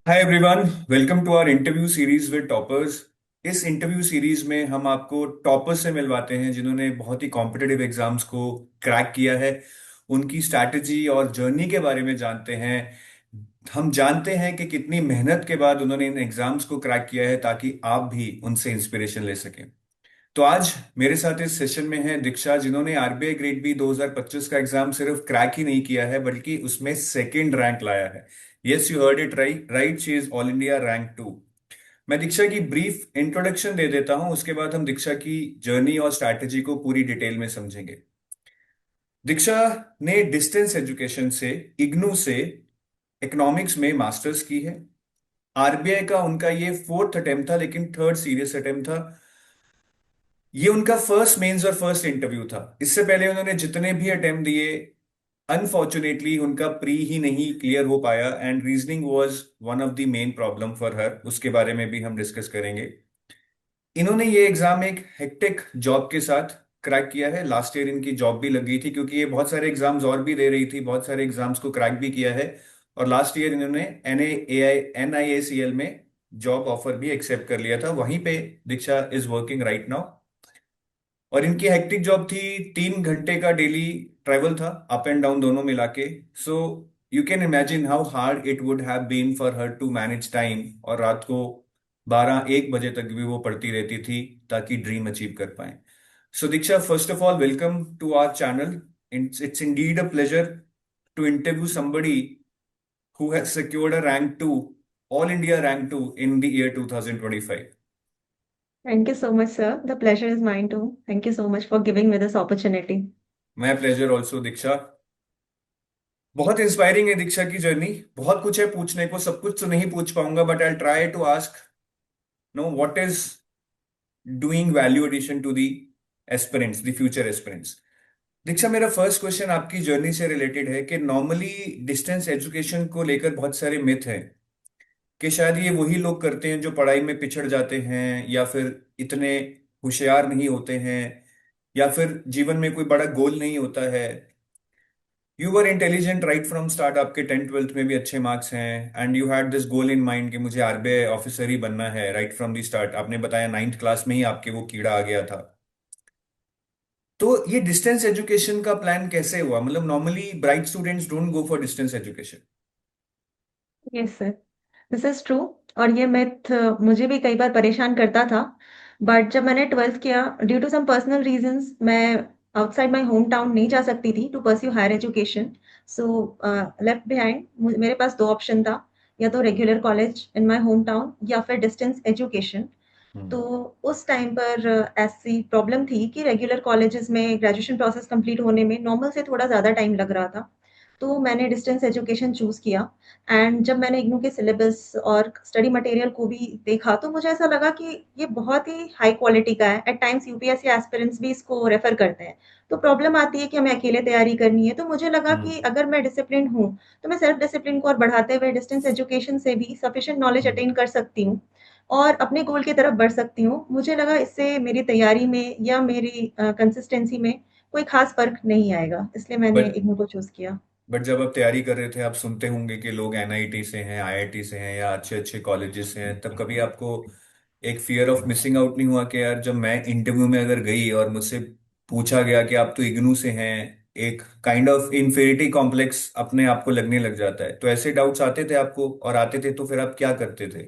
Hi everyone, welcome to our interview series with toppers. इस interview series में हम आपको टॉपर्स से मिलवाते हैं जिन्होंने बहुत ही कॉम्पिटिटिव एग्जाम्स को क्रैक किया है। उनकी स्ट्रैटेजी और जर्नी के बारे में जानते हैं। हम जानते हैं कि कितनी मेहनत के बाद उन्होंने इन एग्जाम्स को क्रैक किया है ताकि आप भी उनसे इंस्पिरेशन ले सकें। तो आज मेरे साथ इस सेशन में है दीक्षा, जिन्होंने आरबीआई ग्रेड बी 2025 का एग्जाम सिर्फ क्रैक ही नहीं किया है बल्कि उसमें सेकंड रैंक लाया है। Yes, you heard it right right, she is all India rank 2। मैं दीक्षा की ब्रीफ इंट्रोडक्शन दे देता हूं, उसके बाद हम दीक्षा की जर्नी और स्ट्रैटेजी को पूरी डिटेल में समझेंगे। दीक्षा ने डिस्टेंस एजुकेशन से, इग्नू से, इकोनॉमिक्स में मास्टर्स की है। आरबीआई का उनका ये फोर्थ अटेम्प्ट था, लेकिन थर्ड सीरियस अटेम्प्ट था। ये उनका फर्स्ट मेंस और फर्स्ट इंटरव्यू था। इससे पहले उन्होंने जितने भी अटेम्प्ट दिए, अनफॉर्चुनेटली उनका प्री ही नहीं क्लियर हो पाया and reasoning was one of the main problem for her. उसके बारे में भी हम डिस्कस करेंगे। इन्होंने ये एग्जाम एक हेक्टिक जॉब के साथ क्रैक किया है। लास्ट ईयर इनकी जॉब भी लग गई थी क्योंकि ये बहुत सारे एग्जाम्स और भी दे रही थी, बहुत सारे एग्जाम्स को क्रैक भी किया है। और लास्ट ईयर इन्होंने NIACL में जॉब ऑफर भी एक्सेप्ट कर लिया था। वहीं पे Diksha is working right now. और इनकी हेक्टिक जॉब थी, 3 घंटे का डेली ट्रैवल था, अप एंड डाउन दोनों मिला के। So you can imagine how hard it would have been for her to manage time. और रात को 12-1 बजे तक भी वो पढ़ती रहती थी ताकि ड्रीम अचीव कर पाए। So Diksha, first of all welcome to our channel. It's indeed a pleasure to interview somebody who has secured a rank 2, all India rank 2 in the year 2025. Thank you so much, sir. The pleasure is mine too. Thank you so much for giving me this opportunity. My pleasure also Diksha. बहुत inspiring है दीक्षा की journey. बहुत कुछ है पूछने को, सब कुछ तो नहीं पूछ पाऊंगा, but I try to ask know what is doing value addition to the aspirants, the future aspirants. Diksha, मेरा फर्स्ट क्वेश्चन आपकी जर्नी से रिलेटेड है कि नॉर्मली डिस्टेंस एजुकेशन को लेकर बहुत सारे मिथ हैं कि शायद ये वही लोग करते हैं जो पढ़ाई में पिछड़ जाते हैं, या फिर इतने होशियार नहीं होते हैं, या फिर जीवन में कोई बड़ा गोल नहीं होता है। You were intelligent right from start, आपके 10th 12th में भी अच्छे मार्क्स हैं and you had this goal in mind कि मुझे आरबीआई ऑफिसर ही बनना है राइट फ्रॉम द स्टार्ट। आपने बताया 9th क्लास में ही आपके वो कीड़ा आ गया था। तो ये डिस्टेंस एजुकेशन का प्लान कैसे हुआ? मतलब normally bright students don't go for distance education. Yes sir, this is true. और ये मिथ मुझे भी कई बार परेशान करता था। बट जब मैंने 12th किया, due to some personal reasons, मैं आउटसाइड माय होम टाउन नहीं जा सकती थी to pursue higher education. So left behind मेरे पास दो ऑप्शन था, या तो regular college in my home town या फिर डिस्टेंस एजुकेशन। तो उस टाइम पर ऐसी प्रॉब्लम थी कि रेगुलर कॉलेजेस में ग्रेजुएशन प्रोसेस कंप्लीट होने में नॉर्मल से थोड़ा ज़्यादा टाइम लग रहा था। तो मैंने डिस्टेंस एजुकेशन चूज़ किया। एंड जब मैंने इग्नू के सिलेबस और स्टडी मटेरियल को भी देखा, तो मुझे ऐसा लगा कि ये बहुत ही हाई क्वालिटी का है। एट टाइम्स यूपीएससी एस्पिरेंट्स भी इसको रेफर करते हैं। तो प्रॉब्लम आती है कि हमें अकेले तैयारी करनी है। तो मुझे लगा कि हम्म। अगर मैं डिसिप्लिन हूँ, तो मैं सेल्फ डिसिप्लिन को और बढ़ाते हुए डिस्टेंस एजुकेशन से भी सफिशिएंट नॉलेज अटेन कर सकती हूँ और अपने गोल की तरफ बढ़ सकती हूँ। मुझे लगा इससे मेरी तैयारी में या मेरी कंसिस्टेंसी में कोई खास फ़र्क नहीं आएगा, इसलिए मैंने बट इग्नू को चूज़ किया। बट जब आप तैयारी कर रहे थे, आप सुनते होंगे कि लोग एनआईटी से हैं, आईआईटी से हैं, या अच्छे अच्छे कॉलेजेस से हैं, तब कभी आपको एक फियर ऑफ मिसिंग आउट नहीं हुआ कि यार जब मैं इंटरव्यू में अगर गई और मुझसे पूछा गया कि आप तो इग्नू से हैं, एक काइंड ऑफ इंफेरिटी कॉम्प्लेक्स अपने आप को लगने लग जाता है। तो ऐसे डाउट्स आते थे आपको? और आते थे तो फिर आप क्या करते थे?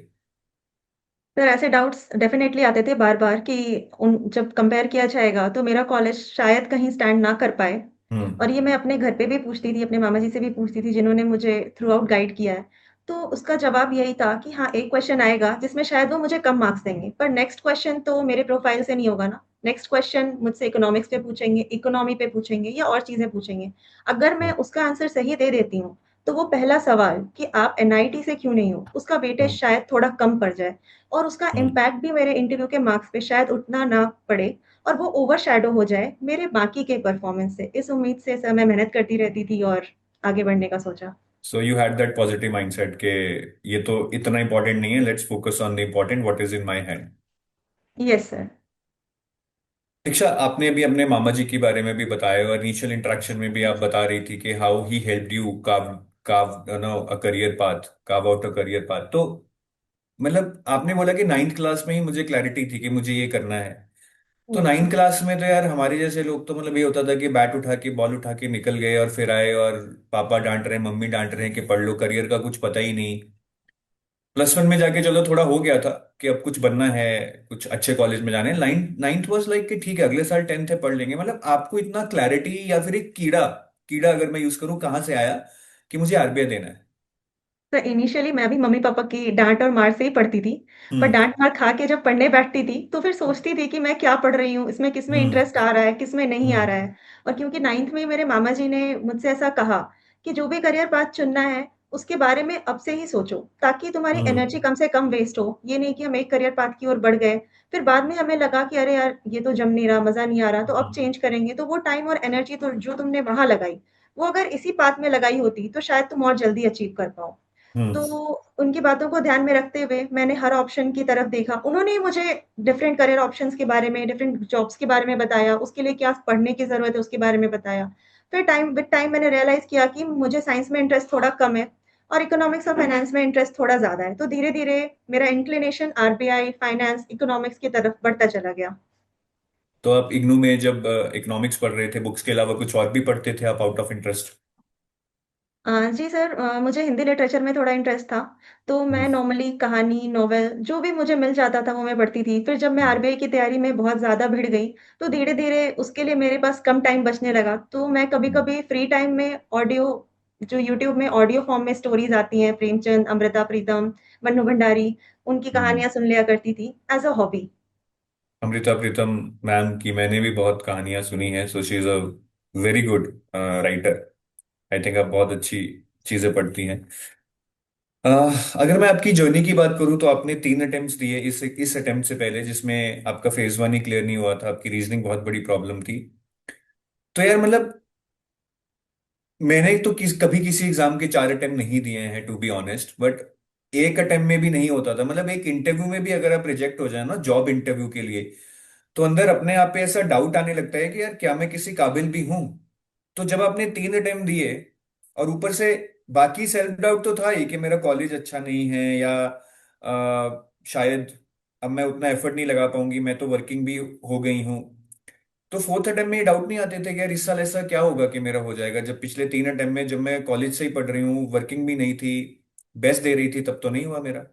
सर, ऐसे डाउट्स डेफ़िनेटली आते थे बार-बार कि उन जब कंपेयर किया जाएगा तो मेरा कॉलेज शायद कहीं स्टैंड ना कर पाए। हम्म। और ये मैं अपने घर पे भी पूछती थी, अपने मामा जी से भी पूछती थी जिन्होंने मुझे थ्रू आउट गाइड किया है। तो उसका जवाब यही था कि हाँ, एक क्वेश्चन आएगा जिसमें शायद वो मुझे कम मार्क्स देंगे, पर नेक्स्ट क्वेश्चन तो मेरे प्रोफाइल से नहीं होगा ना। नेक्स्ट क्वेश्चन मुझसे इकोनॉमिक्स पे पूछेंगे, इकोनॉमी पे पूछेंगे या और चीज़ें पूछेंगे। अगर मैं उसका आंसर सही दे देती हूँ, तो वो पहला सवाल कि आप एनआईटी से क्यों नहीं हो, उसका वेटेज हम्म। शायद थोड़ा कम पड़ जाए। और उसका हम्म। इम्पैक्ट भी मेरे इंटरव्यू के मार्क्स पे शायद उतना ना पड़े और वो ओवरशैडो हो जाए मेरे बाकी के परफॉर्मेंस से। इस उम्मीद से सर मैं मेहनत करती रहती थी और आगे बढ़ने का सोचा। So you had that positive mindset के ये तो इतना इंपॉर्टेंट नहीं है, let's focus on the important, what is in my hand. Yes sir. Diksha, आपने अभी अपने मामा जी के बारे में भी बताया और इनिशियल इंटरेक्शन में भी आप बता रही थी कि how he helped you carve carve no a career path, carve out a career path. तो मतलब आपने बोला कि नाइन्थ क्लास में ही मुझे क्लैरिटी थी कि मुझे ये करना है। तो यस नाइन्थ सर। क्लास में तो यार हमारे जैसे लोग तो मतलब ये होता था कि बैट उठा के बॉल उठा के निकल गए और फिर आए, और पापा डांट रहे हैं मम्मी डांट रहे हैं कि पढ़ लो, करियर का कुछ पता ही नहीं। प्लस वन में जाके चलो थोड़ा हो गया था कि अब कुछ बनना है, कुछ अच्छे कॉलेज में जाना है। नाइन्थ वाज लाइक कि ठीक है अगले साल टेंथ है पढ़ लेंगे। मतलब आपको इतना क्लैरिटी या फिर एक कीड़ा, कीड़ा अगर मैं यूज करूं, कहाँ से आया कि मुझे आरबीआई देना है? तो इनिशियली मैं भी मम्मी पापा की डांट और मार से ही पढ़ती थी। पर हम्म। डांट मार खा के जब पढ़ने बैठती थी तो फिर सोचती थी कि मैं क्या पढ़ रही हूँ, इसमें किस में हम्म। इंटरेस्ट आ रहा है, किस में नहीं आ हम्म। रहा है। और क्योंकि नाइन्थ में मेरे मामा जी ने मुझसे ऐसा कहा कि जो भी करियर पाथ चुनना है उसके बारे में अब से ही सोचो, ताकि तुम्हारी हम्म। एनर्जी कम से कम वेस्ट हो। ये नहीं कि हम एक करियर पाथ की ओर बढ़ गए, फिर बाद में हमें लगा कि अरे यार ये तो जम नहीं रहा, मजा नहीं आ रहा, तो अब हम्म। चेंज करेंगे। तो वो टाइम और एनर्जी तो जो तुमने वहां लगाई, वो अगर इसी पाथ में लगाई होती तो शायद तुम और जल्दी अचीव कर पाओ। हम्म। तो उनकी बातों को ध्यान में रखते हुए मैंने हर ऑप्शन की तरफ देखा। उन्होंने मुझे डिफरेंट करियर ऑप्शंस के बारे में, डिफरेंट जॉब्स के बारे में बताया, उसके लिए क्या पढ़ने की ज़रूरत है उसके बारे में बताया। फिर टाइम मैंने रियलाइज़ किया कि मुझे साइंस में इंटरेस्ट थोड़ा कम है और इकोनॉमिक्स और फाइनेंस में इंटरेस्ट थोड़ा ज़्यादा है। तो धीरे-धीरे मेरा इंक्लिनेशन आरबीआई, फाइनेंस, इकोनॉमिक्स की तरफ बढ़ता चला गया। तो आप इग्नू में जब इकोनॉमिक्स पढ़ रहे थे, बुक्स के अलावा कुछ और भी पढ़ते थे आप आउट ऑफ इंटरेस्ट? जी सर, मुझे हिंदी लिटरेचर में थोड़ा इंटरेस्ट था, तो मैं नॉर्मली कहानी, नॉवेल जो भी मुझे मिल जाता था वो मैं पढ़ती थी। फिर जब मैं आरबीआई की तैयारी में बहुत ज़्यादा भिड़ गई, तो धीरे-धीरे उसके लिए मेरे पास कम टाइम बचने लगा। तो मैं कभी-कभी फ्री टाइम में ऑडियो, जो यूट्यूब में ऑडियो फॉर्म में स्टोरीज़ आती हैं, प्रेमचंद, अमृता प्रीतम, मन्नू भंडारी, उनकी हम्म। कहानियाँ सुन लिया करती थी as a hobby. Amrita Pritam ma'am की मैंने भी बहुत कहानियां सुनी है। So she is a very good writer. I think आप बहुत अच्छी चीजें पढ़ती हैं। अगर मैं आपकी जर्नी की बात करूं तो आपने 3 अटेम्प्ट्स दिए इस अटेम्प्ट से पहले, जिसमें आपका फेज वन ही क्लियर नहीं हुआ था, आपकी रीजनिंग बहुत बड़ी प्रॉब्लम थी। तो यार मतलब मैंने तो कभी किसी एग्जाम के 4 अटेम्प्ट नहीं दिए हैं टू बी ऑनेस्ट, बट एक अटेम्प्ट में भी नहीं होता था। मतलब एक इंटरव्यू में भी अगर आप रिजेक्ट हो जाए ना, जॉब इंटरव्यू के लिए, तो अंदर अपने आप पे ऐसा डाउट आने लगता है कि यार क्या मैं किसी काबिल भी हूं? तो जब आपने 3 अटेम्प्ट दिए और ऊपर से बाकी सेल्फ डाउट तो था ही कि मेरा कॉलेज अच्छा नहीं है, या शायद अब मैं उतना एफर्ट नहीं लगा पाऊंगी, मैं तो वर्किंग भी हो गई हूँ। तो फोर्थ अटेम्प्ट में ये डाउट नहीं आते थे कि यार इस साल ऐसा क्या होगा कि मेरा हो जाएगा, जब पिछले 3 अटेम्प्ट में जब मैं कॉलेज से ही पढ़ रही हूँ, वर्किंग भी नहीं थी, बेस्ट दे रही थी, तब तो नहीं हुआ मेरा?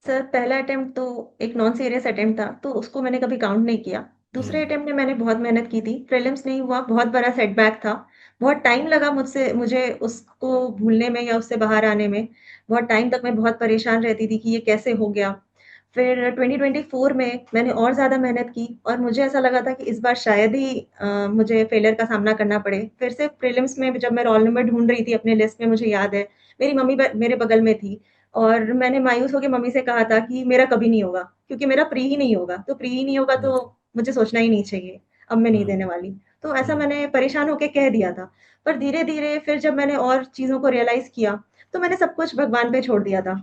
सर पहला अटेम्प्ट तो एक नॉन सीरियस अटेम्प्ट था, तो उसको मैंने कभी काउंट नहीं किया। दूसरे हम्म। अटेम्प्ट में मैंने बहुत मेहनत की थी, प्रीलिम्स नहीं हुआ, बहुत बड़ा सेटबैक था। बहुत टाइम लगा मुझे उसको भूलने में या उससे बाहर आने में। बहुत टाइम तक मैं बहुत परेशान रहती थी कि ये कैसे हो गया। फिर 2024 में मैंने और ज़्यादा मेहनत की और मुझे ऐसा लगा था कि इस बार शायद ही मुझे फेलियर का सामना करना पड़े। फिर से प्रीलिम्स में जब मैं रोल नंबर ढूँढ रही थी अपने लिस्ट में, मुझे याद है, मेरी मम्मी मेरे बगल में थी और मैंने मायूस होके मम्मी से कहा था कि मेरा कभी नहीं होगा, क्योंकि मेरा प्री ही नहीं होगा। तो प्री ही नहीं होगा तो मुझे सोचना ही नहीं चाहिए, अब मैं नहीं देने हम्म। वाली। तो ऐसा हम्म। मैंने परेशान होके कह दिया था। पर धीरे-धीरे फिर जब मैंने और चीज़ों को रियलाइज़ किया, तो मैंने सब कुछ भगवान पे छोड़ दिया था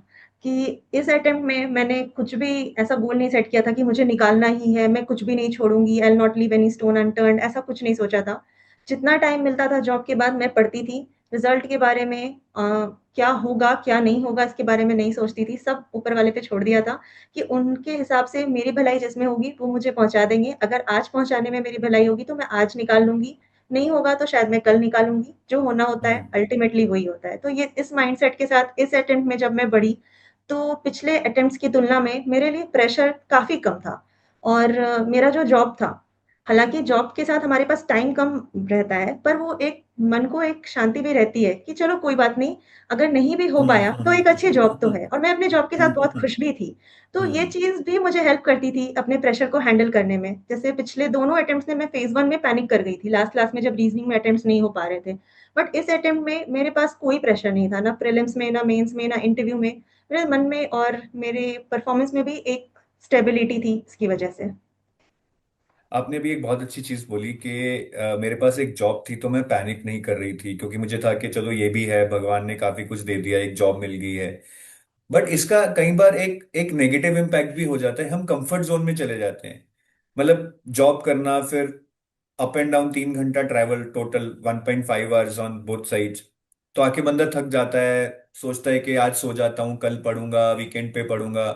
कि इस अटेम्प्ट में मैंने कुछ भी ऐसा गोल नहीं सेट किया था कि मुझे निकालना ही है, मैं कुछ भी नहीं छोड़ूँगी, I will not leave any stone unturned, ऐसा कुछ नहीं सोचा था। जितना टाइम मिलता था जॉब के बाद मैं पढ़ती थी, रिज़ल्ट के बारे में क्या होगा, क्या नहीं होगा इसके बारे में नहीं सोचती थी, सब ऊपर वाले पे छोड़ दिया था कि उनके हिसाब से मेरी भलाई जिसमें होगी वो मुझे पहुँचा देंगे। अगर आज पहुँचाने में मेरी भलाई होगी तो मैं आज निकाल लूँगी, नहीं होगा तो शायद मैं कल निकालूँगी, जो होना होता है हम्म। अल्टीमेटली वही होता है। तो ये इस माइंडसेट के साथ इस अटेम्प्ट में जब मैं बढ़ी, तो पिछले अटेम्प्ट्स की तुलना में मेरे लिए प्रेशर काफ़ी कम था और मेरा जो जॉब था, हालाँकि जॉब के साथ हमारे पास टाइम कम रहता है, पर वो एक मन को एक शांति भी रहती है कि चलो कोई बात नहीं, अगर नहीं भी हो हम्म। पाया तो एक अच्छी जॉब तो है और मैं अपने जॉब के साथ बहुत हम्म। खुश भी थी। तो ये हम्म। चीज़ भी मुझे हेल्प करती थी अपने प्रेशर को हैंडल करने में। जैसे पिछले दोनों अटेम्प्ट्स में मैं फेज़ 1 में पैनिक कर गई थी, लास्ट-लास्ट में जब रीज़निंग में अटेम्प्ट्स नहीं हो पा रहे थे। बट इस अटेम्प्ट में मेरे पास कोई प्रेशर नहीं था, ना प्रीलिम्स में, ना मेंस में, ना इंटरव्यू में। मेरे मन में और मेरे परफॉर्मेंस में भी एक स्टेबिलिटी थी इसकी वजह से। आपने भी एक बहुत अच्छी चीज बोली कि मेरे पास एक जॉब थी तो मैं पैनिक नहीं कर रही थी, क्योंकि मुझे था कि चलो ये भी है, भगवान ने काफी कुछ दे दिया, एक जॉब मिल गई है। बट इसका कई बार एक एक नेगेटिव इम्पैक्ट भी हो जाता है, हम कंफर्ट जोन में चले जाते हैं। मतलब जॉब करना, फिर अप एंड डाउन 3 घंटा travel, total 1.5 hours on both sides. तो आके बंदा थक जाता है, सोचता है कि आज सो जाता हूँ, कल पढ़ूंगा, वीकेंड पे पढ़ूंगा।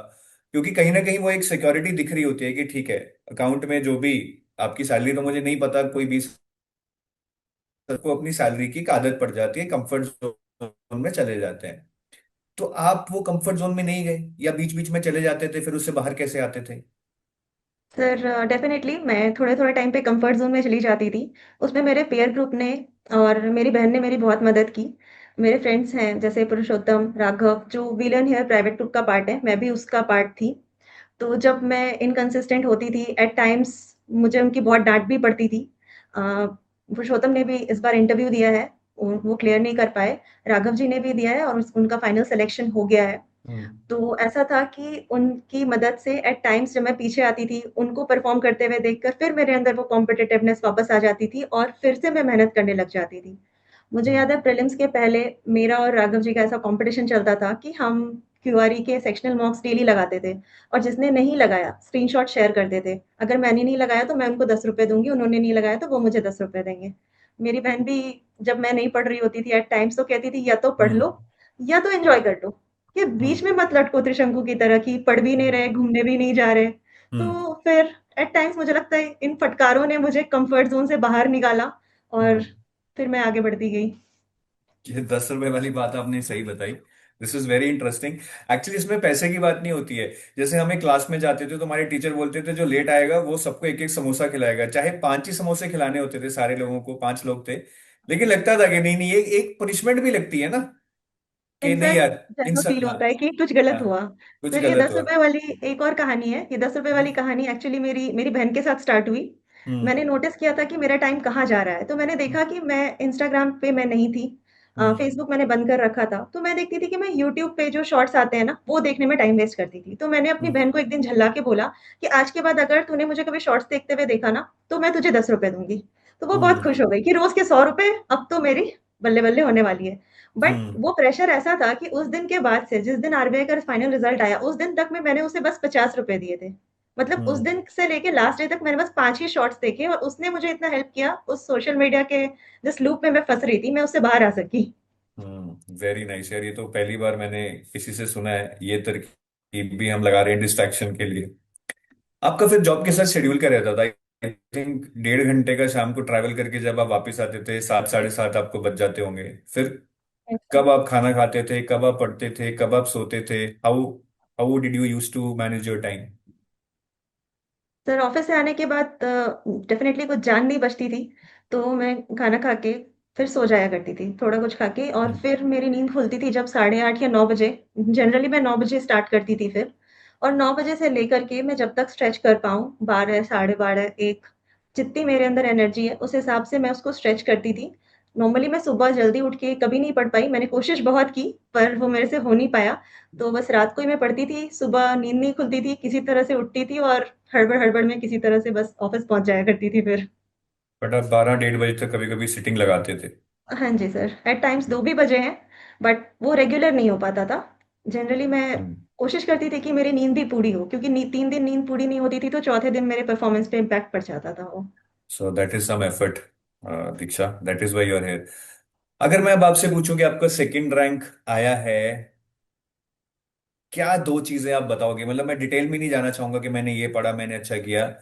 क्योंकि कहीं ना कहीं वो एक सिक्योरिटी दिख रही होती है कि ठीक है, अकाउंट में जो भी आपकी सैलरी, तो मुझे नहीं पता, कोई 20 को अपनी सैलरी की एक आदत पड़ जाती है, कंफर्ट जोन में चले जाते हैं। तो आप वो कंफर्ट जोन में नहीं गए, या बीच बीच में चले जाते थे, फिर उससे बाहर कैसे आते थे? सर डेफिनेटली मैं थोड़े थोड़े टाइम पे कंफर्ट जोन में चली जाती थी। उसमें मेरे पीयर ग्रुप ने और मेरी बहन ने मेरी बहुत मदद की। मेरे फ्रेंड्स हैं जैसे पुरुषोत्तम, राघव, जो विलन हेयर प्राइवेट ग्रुप का पार्ट है, मैं भी उसका पार्ट थी। तो जब मैं इनकंसिस्टेंट होती थी एट टाइम्स, मुझे उनकी बहुत डांट भी पड़ती थी। पुरुषोत्तम ने भी इस बार इंटरव्यू दिया है, वो क्लियर नहीं कर पाए। राघव जी ने भी दिया है और उनका फाइनल सिलेक्शन हो गया है। हम्म। तो ऐसा था कि उनकी मदद से एट टाइम्स जब मैं पीछे आती थी, उनको परफॉर्म करते हुए देखकर फिर मेरे अंदर वो कॉम्पिटिटिवनेस वापस आ जाती थी और फिर से मैं मेहनत करने लग जाती थी। मुझे याद हम्म। है प्रीलिम्स के पहले मेरा और राघव जी का ऐसा कॉम्पिटिशन चलता था कि हम क्यूआरई के सेक्शनल मॉक्स डेली लगाते थे और जिसने नहीं लगाया स्क्रीनशॉट शेयर करते थे। अगर मैंने नहीं लगाया तो मैं उनको 10 रुपए दूंगी, उन्होंने नहीं लगाया तो वो मुझे 10 रुपए देंगे। मेरी बहन भी जब मैं नहीं पढ़ रही होती थी एट टाइम्स तो कहती थी या तो पढ़ लो हम्म। या तो एंजॉय कर लो, कि बीच हम्म। में मत लटको त्रिशंकु की तरह कि पढ़ भी नहीं हम्म। रहे, घूमने भी नहीं जा रहे। हम्म। तो फिर एट टाइम्स मुझे लगता है इन फटकारों ने मुझे कंफर्ट जोन से बाहर निकाला और हम्म। फिर मैं आगे बढ़ती गई। ये 10 रुपए वाली बात आपने सही बताई। This is very interesting. Actually इसमें पैसे की बात नहीं होती है। जैसे हमें क्लास में जाते थे तो हमारे टीचर बोलते थे जो लेट आएगा वो सबको एक एक समोसा खिलाएगा, चाहे 5 ही समोसे खिलाने होते थे, सारे लोगों को 5 लोग थे। लेकिन लगता था कि नहीं नहीं, ये एक पनिशमेंट भी लगती है ना, कि नहीं इनफैक्ट यार। इन ऐसा सब, फील हाँ। होता है कि कुछ गलत हाँ, हुआ। कुछ फिर ये गलत दस हुआ। रुपए वाली एक और कहानी है। ये 10 रुपए वाली कहानी एक्चुअली मेरी मेरी बहन के साथ स्टार्ट हुई। हम्म। मैंने नोटिस किया था कि मेरा टाइम कहाँ जा रहा है, तो मैंने देखा कि मैं इंस्टाग्राम पे मैं नहीं थी। हम्म। फेसबुक मैंने बंद कर रखा था, तो मैं देखती थी कि मैं यूट्यूब पे जो शॉर्ट्स आते हैं ना वो देखने में टाइम वेस्ट करती थी। तो मैंने अपनी हम्म। बहन को एक दिन झल्ला के बोला कि आज के बाद अगर तूने मुझे कभी शॉर्ट्स देखते हुए देखा ना तो मैं तुझे 10 रुपए दूंगी। तो वो बहुत हम्म। खुश हो गई कि रोज के 100 रुपए अब तो मेरी बल्ले बल्ले होने वाली है। बट हम्म। वो प्रेशर ऐसा था कि उस दिन के बाद से जिस दिन आरबीआई का फाइनल रिजल्ट आया उस दिन तक में मैंने उसे बस 50 रुपए दिए थे। मतलब उस हम्म। दिन से लेके लास्ट डे तक मैंने बस 5 ही शॉर्ट्स देखे और उसने मुझे इतना हेल्प किया उस सोशल मीडिया के जिस लूप में मैं फंस रही थी मैं उससे बाहर आ सकी। वेरी नाइस यार, ये तो पहली बार मैंने किसी से सुना है, ये तरकीब भी हम लगा रहे हैं डिस्ट्रैक्शन के लिए। आपका फिर जॉब के साथ शेड्यूल क्या रहता था? आई थिंक 1.5 घंटे का शाम को ट्रैवल करके जब आप वापस आते थे, 7 साढ़े 7 आपको बज जाते होंगे। फिर कब आप खाना खाते थे, कब आप पढ़ते थे, कब आप सोते थे? How how did you use to manage your time? Sir office से आने के बाद डेफिनेटली कुछ जान नहीं बचती थी, तो मैं खाना खा के फिर सो जाया करती थी थोड़ा कुछ खा के और फिर मेरी नींद खुलती थी जब 8:30 या 9 बजे। जनरली मैं 9 बजे स्टार्ट करती थी फिर, और 9 बजे से लेकर के मैं जब तक स्ट्रेच कर पाऊँ 12, 12:30, 1, जितनी मेरे अंदर एनर्जी है उस हिसाब से मैं उसको स्ट्रेच करती थी। नॉर्मली मैं सुबह जल्दी उठ के कभी नहीं पढ़ पाई, मैंने कोशिश बहुत की पर वो मेरे से हो नहीं पाया। तो बस रात को ही मैं पढ़ती थी, सुबह नींद नहीं खुलती थी, किसी तरह से उठती थी और हड़बड़-हड़बड़ में किसी तरह से बस ऑफिस पहुँच जाया करती थी फिर। बट आप 12 1:30 तक कभी कभी सिटिंग लगाते थे? हाँ जी सर, एट टाइम्स 2 भी बजे हैं, बट वो रेगुलर नहीं हो पाता था। जनरली मैं कोशिश करती थी कि मेरी नींद भी पूरी हो, क्योंकि 3 दिन नींद पूरी नहीं होती थी तो चौथे दिन मेरे परफॉर्मेंस पे इम्पैक्ट पड़ जाता था वो। So that is some effort, Diksha, that is why you are here. अगर मैं अब आपसे पूछूं कि आपका सेकंड रैंक आया है, क्या 2 चीजें आप बताओगे? मतलब मैं डिटेल में नहीं जाना चाहूंगा कि मैंने ये पढ़ा, मैंने अच्छा किया।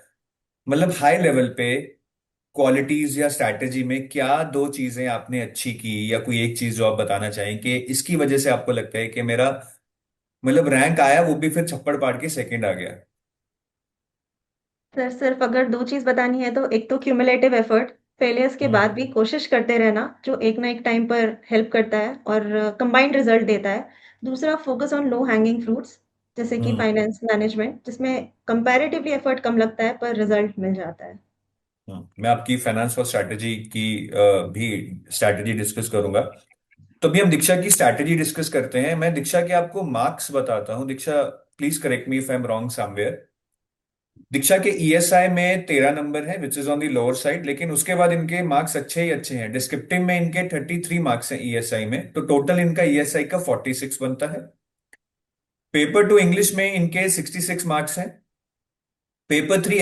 मतलब हाई लेवल पे क्वालिटीज या स्ट्रैटेजी में क्या 2 चीजें आपने अच्छी की, या कोई एक चीज जो आप बताना चाहें कि इसकी वजह से आपको लगता है कि मेरा मतलब रैंक आया, वो भी फिर छप्पड़ पाड़ के सेकंड आ गया। सर सिर्फ अगर 2 चीज़ बतानी है तो एक तो क्यूमुलेटिव एफर्ट, फेलियर्स के बाद भी हम्म। कोशिश करते रहना, जो एक ना एक टाइम पर हेल्प करता है और कंबाइंड रिजल्ट देता है। दूसरा focus on low hanging fruits, जैसे कि हम्म। फाइनेंस मैनेजमेंट, जिसमें कंपैरेटिवली एफर्ट कम लगता है पर रिजल्ट मिल जाता है। मैं आपकी फाइनेंस और स्ट्रैटेजी की भी स्ट्रैटेजी डिस्कस करूंगा। तो अभी हम दीक्षा की स्ट्रैटेजी डिस्कस करते हैं। मैं दीक्षा के आपको मार्क्स बताता हूँ। Diksha, please correct me if I am wrong somewhere. Diksha के ईएसआई में 13 नंबर है, which is on the lower side, लेकिन उसके बाद इनके मार्क्स अच्छे ही अच्छे हैं। डिस्क्रिप्टिव में इनके 33 मार्क्स हैं ईएसआई में, तो टोटल इनका ईएसआई का 46 बनता है। पेपर 2 इंग्लिश में इनके 66 मार्क्स हैं। पेपर 3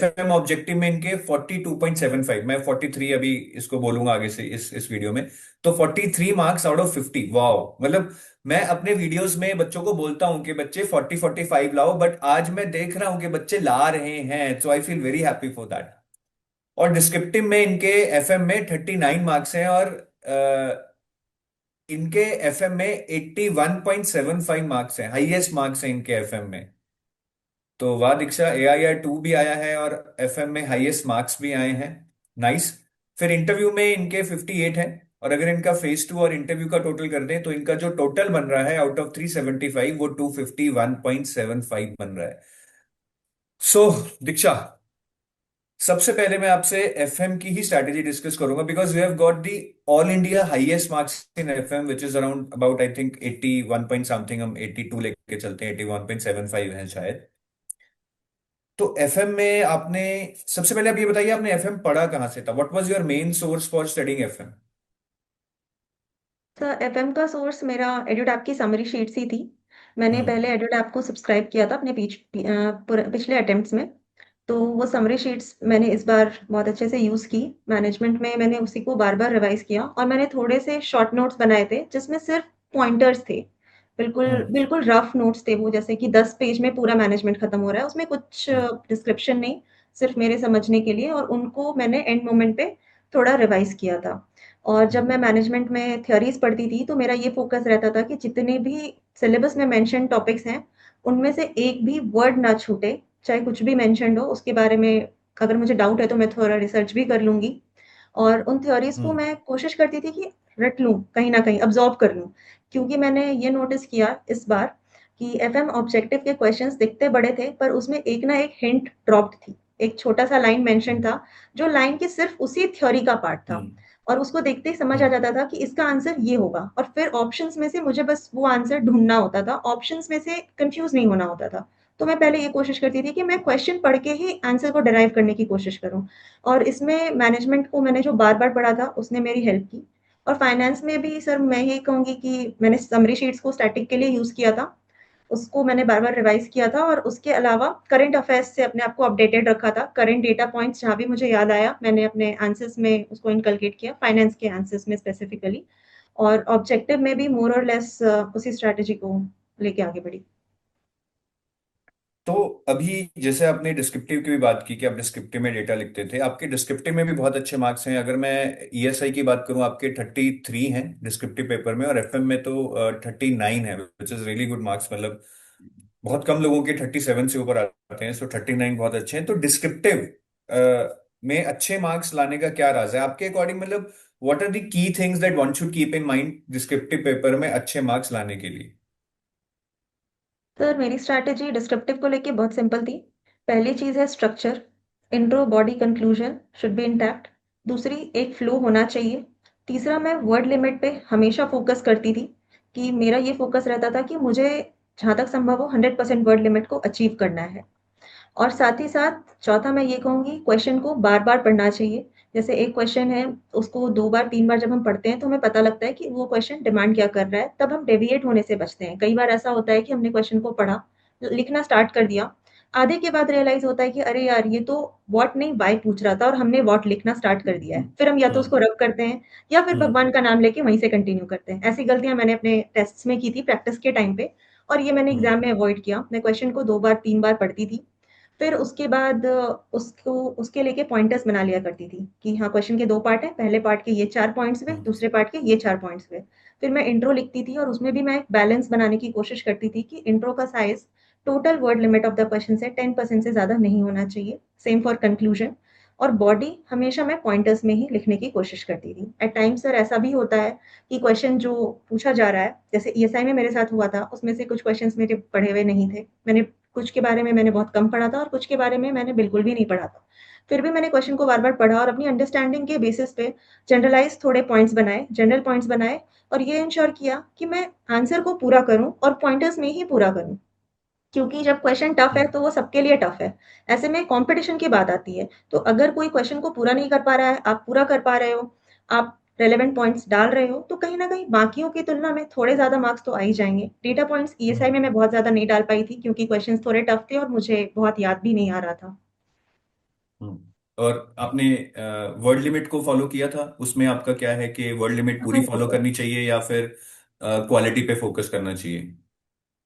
एफएम ऑब्जेक्टिव में इनके 42.75, मैं 43 अभी इसको बोलूंगा आगे से इस वीडियो में। तो 43 मार्क्स आउट ऑफ 50, वाओ। मतलब मैं अपने वीडियोस में बच्चों को बोलता हूं कि बच्चे 40-45 लाओ, बट आज मैं देख रहा हूं कि बच्चे ला रहे हैं, so I feel very happy for that. और डिस्क्रिप्टिव में इनके एफएम में 39 मार्क्स हैं, और इनके एफएम में 81.75 मार्क्स हैं, हाईएस्ट मार्क्स हैं इनके एफएम में। तो वाह दीक्षा, AIR 2 भी आया है और एफएम में हाईएस्ट मार्क्स भी आए हैं। नाइस। फिर इंटरव्यू में इनके 58 है, और अगर इनका फेज 2 और इंटरव्यू का टोटल कर दें तो इनका जो टोटल बन रहा है आउट ऑफ 375, वो 251.75 बन रहा है। सो दीक्षा, सबसे पहले मैं आपसे एफएम की ही स्ट्रैटेजी डिस्कस करूंगा, because we have got the all India highest marks in FM, which is around about I think 81 point something, हम 82 लेके चलते हैं, 81.75 है शायद। तो एफएम में आपने, सबसे पहले आप ये बताइए, आपने एफएम पढ़ा कहाँ से था? What was your main source for studying FM? Sir FM का सोर्स मेरा एडुटैप की समरी शीट्स ही थी। मैंने हम्म। पहले एडुटैप को सब्सक्राइब किया था अपने पिछले अटेम्प्ट्स में। तो वो समरी शीट्स मैंने इस बार बहुत अच्छे से यूज़ की। मैनेजमेंट में मैंने उसी को बार-बार रिवाइज़ किया और मैंने थोड़े से शॉर्ट नोट्स बनाए थे जिसमें सिर्फ़ पॉइंटर्स थे। बिल्कुल, हम्म। बिल्कुल रफ़ नोट्स थे वो, जैसे कि 10 पेज में पूरा मैनेजमेंट खत्म हो रहा है। उसमें कुछ हम्म। डिस्क्रिप्शन नहीं, सिर्फ़ मेरे समझने के लिए, और उनको मैंने एंड मोमेंट पे थोड़ा रिवाइज़ किया था। और जब मैं हम्म। मैनेजमेंट में थ्योरीज़ पढ़ती थी तो मेरा ये फ़ोकस रहता था कि जितने भी सिलेबस में मेंशन टॉपिक्स हैं, उनमें से एक भी वर्ड ना छूटे, चाहे कुछ भी मेंशन्ड हो, उसके बारे में अगर मुझे डाउट है तो मैं थोड़ा रिसर्च भी कर लूँगी। और उन थ्योरीज़ को हम्म। मैं कोशिश करती थी कि रट लूँ, कहीं न कहीं अब्ज़ॉर्ब कर लूँ। क्योंकि मैंने ये नोटिस किया इस बार कि एफएम ऑब्जेक्टिव के क्वेश्चन्स दिखते बड़े थे, पर उसमें एक ना एक हिंट ड्रॉप्ड थी। एक छोटा-सा लाइन मेंशन था, जो लाइन के सिर्फ़ उसी थ्योरी का पार्ट था, हम्म। और उसको देखते ही समझ आ हम्म। जाता था कि इसका आंसर ये होगा, और फिर ऑप्शंस में से मुझे बस वो आंसर ढूँढना होता था, ऑप्शंस में से कन्फ्यूज़ नहीं होना होता था। तो मैं पहले ये कोशिश करती थी कि मैं क्वेश्चन पढ़ के ही आंसर को डिराइव करने की कोशिश करूँ, और इसमें मैनेजमेंट को मैंने जो बार-बार पढ़ा था, उसने मेरी हेल्प की। और फाइनेंस में भी सर मैं यही कहूँगी कि मैंने समरी शीट्स को स्टैटिक के लिए यूज़ किया था। उसको मैंने बार-बार रिवाइज़ किया था, और उसके अलावा करंट अफेयर्स से अपने आप को अपडेटेड रखा था। करंट डेटा पॉइंट्स जहाँ भी मुझे याद आया, मैंने अपने आंसर्स में उसको इनकलकेट किया, फाइनेंस के आंसर्स में स्पेसिफिकली। और ऑब्जेक्टिव में भी मोर और लेस उसी स्ट्रैटेजी को लेके आगे बढ़ी। तो अभी जैसे आपने डिस्क्रिप्टिव की भी बात की कि आप डिस्क्रिप्टिव में डेटा लिखते थे, आपके डिस्क्रिप्टिव में भी बहुत अच्छे मार्क्स हैं। अगर मैं ESI की बात करूं, आपके 33 हैं डिस्क्रिप्टिव पेपर में, और एफएम में तो 39 है, which is really good marks. मतलब बहुत कम लोगों के 37 से ऊपर आते हैं, सो 39 बहुत अच्छे हैं। तो डिस्क्रिप्टिव में अच्छे मार्क्स लाने का क्या राज है आपके अकॉर्डिंग? मतलब what are the key things that one should keep in mind descriptive paper में अच्छे मार्क्स लाने के लिए? सर मेरी स्ट्रैटेजी डिस्क्रिप्टिव को लेके बहुत सिंपल थी। पहली चीज़ है structure, intro, body, conclusion should be intact. दूसरी, एक फ्लो होना चाहिए। तीसरा, मैं वर्ड लिमिट पे हमेशा फोकस करती थी, कि मेरा ये फोकस रहता था कि मुझे जहाँ तक संभव हो 100% वर्ड लिमिट को अचीव करना है। और साथ ही साथ चौथा मैं ये कहूँगी, क्वेश्चन को बार-बार पढ़ना चाहिए। जैसे एक क्वेश्चन है, उसको 2 बार 3 बार जब हम पढ़ते हैं तो हमें पता लगता है कि वो क्वेश्चन डिमांड क्या कर रहा है, तब हम डेविएट होने से बचते हैं। कई बार ऐसा होता है कि हमने क्वेश्चन को पढ़ा, लिखना स्टार्ट कर दिया, आधे के बाद रियलाइज़ होता है कि अरे यार! ये तो व्हाट नहीं व्हाय पूछ रहा था, और हमने व्हाट लिखना स्टार्ट कर दिया है। फिर हम या तो उसको हम्म। रब करते हैं, या फिर हम्म। भगवान का नाम लेके वहीं से कंटिन्यू करते हैं। ऐसी गलतियाँ मैंने अपने टेस्ट्स में की थी प्रैक्टिस के टाइम पे, और ये मैंने हम्म। एग्ज़ाम में अवॉइड किया। मैं क्वेश्चन को 2 बार 3 बार पढ़ती थी, फिर उसके बाद उसको उसके लेके पॉइंटर्स बना लिया करती थी, कि हाँ क्वेश्चन के 2 पार्ट हैं, पहले पार्ट के ये 4 पॉइंट्स हुए, हम्म। दूसरे पार्ट के ये 4 पॉइंट्स हुए। फिर मैं इंट्रो लिखती थी, और उसमें भी मैं एक बैलेंस बनाने की कोशिश करती थी कि इंट्रो का size total word limit of the question से 10% से ज़्यादा नहीं होना चाहिए। Same for conclusion. और बॉडी हमेशा मैं पॉइंटर्स में ही लिखने की कोशिश करती थी। एट टाइम्स सर ऐसा भी होता है कि क्वेश्चन जो पूछा जा रहा है, जैसे ईएसआई में मेरे साथ हुआ था, उसमें से कुछ क्वेश्चंस मेरे पढ़े हुए नहीं थे। कुछ के बारे में मैंने बहुत कम पढ़ा था, और कुछ के बारे में मैंने बिल्कुल भी नहीं पढ़ा था। फिर भी मैंने क्वेश्चन को बार-बार पढ़ा, और अपनी अंडरस्टैंडिंग के बेसिस पे जनरलाइज़ थोड़े पॉइंट्स बनाए, जनरल पॉइंट्स बनाए, और ये एन्श्योर किया कि मैं आंसर को पूरा करूँ और पॉइंटर्स में ही पूरा करूँ। क्योंकि जब क्वेश्चन टफ है हम्म। तो वो सबके लिए टफ है। ऐसे में कॉम्पिटिशन की बात आती है। तो अगर कोई क्वेश्चन को पूरा नहीं कर पा रहा है, आप पूरा कर पा रहे हो, आप रेलेवेंट पॉइंट्स डाल रहे हो, तो कहीं न कहीं बाकियों की तुलना में थोड़े ज़्यादा मार्क्स तो आ ही जाएँगे। डेटा पॉइंट्स ईएसआई में हम्म। मैं बहुत ज़्यादा नहीं डाल पाई थी, क्योंकि क्वेश्चंस थोड़े टफ थे और मुझे बहुत याद भी नहीं आ रहा था। और आपने वर्ड लिमिट को फॉलो किया था, उसमें आपका क्या है कि वर्ड लिमिट पूरी हाँ जी फॉलो सर। करनी चाहिए या फिर क्वालिटी पे फोकस करना चाहिए?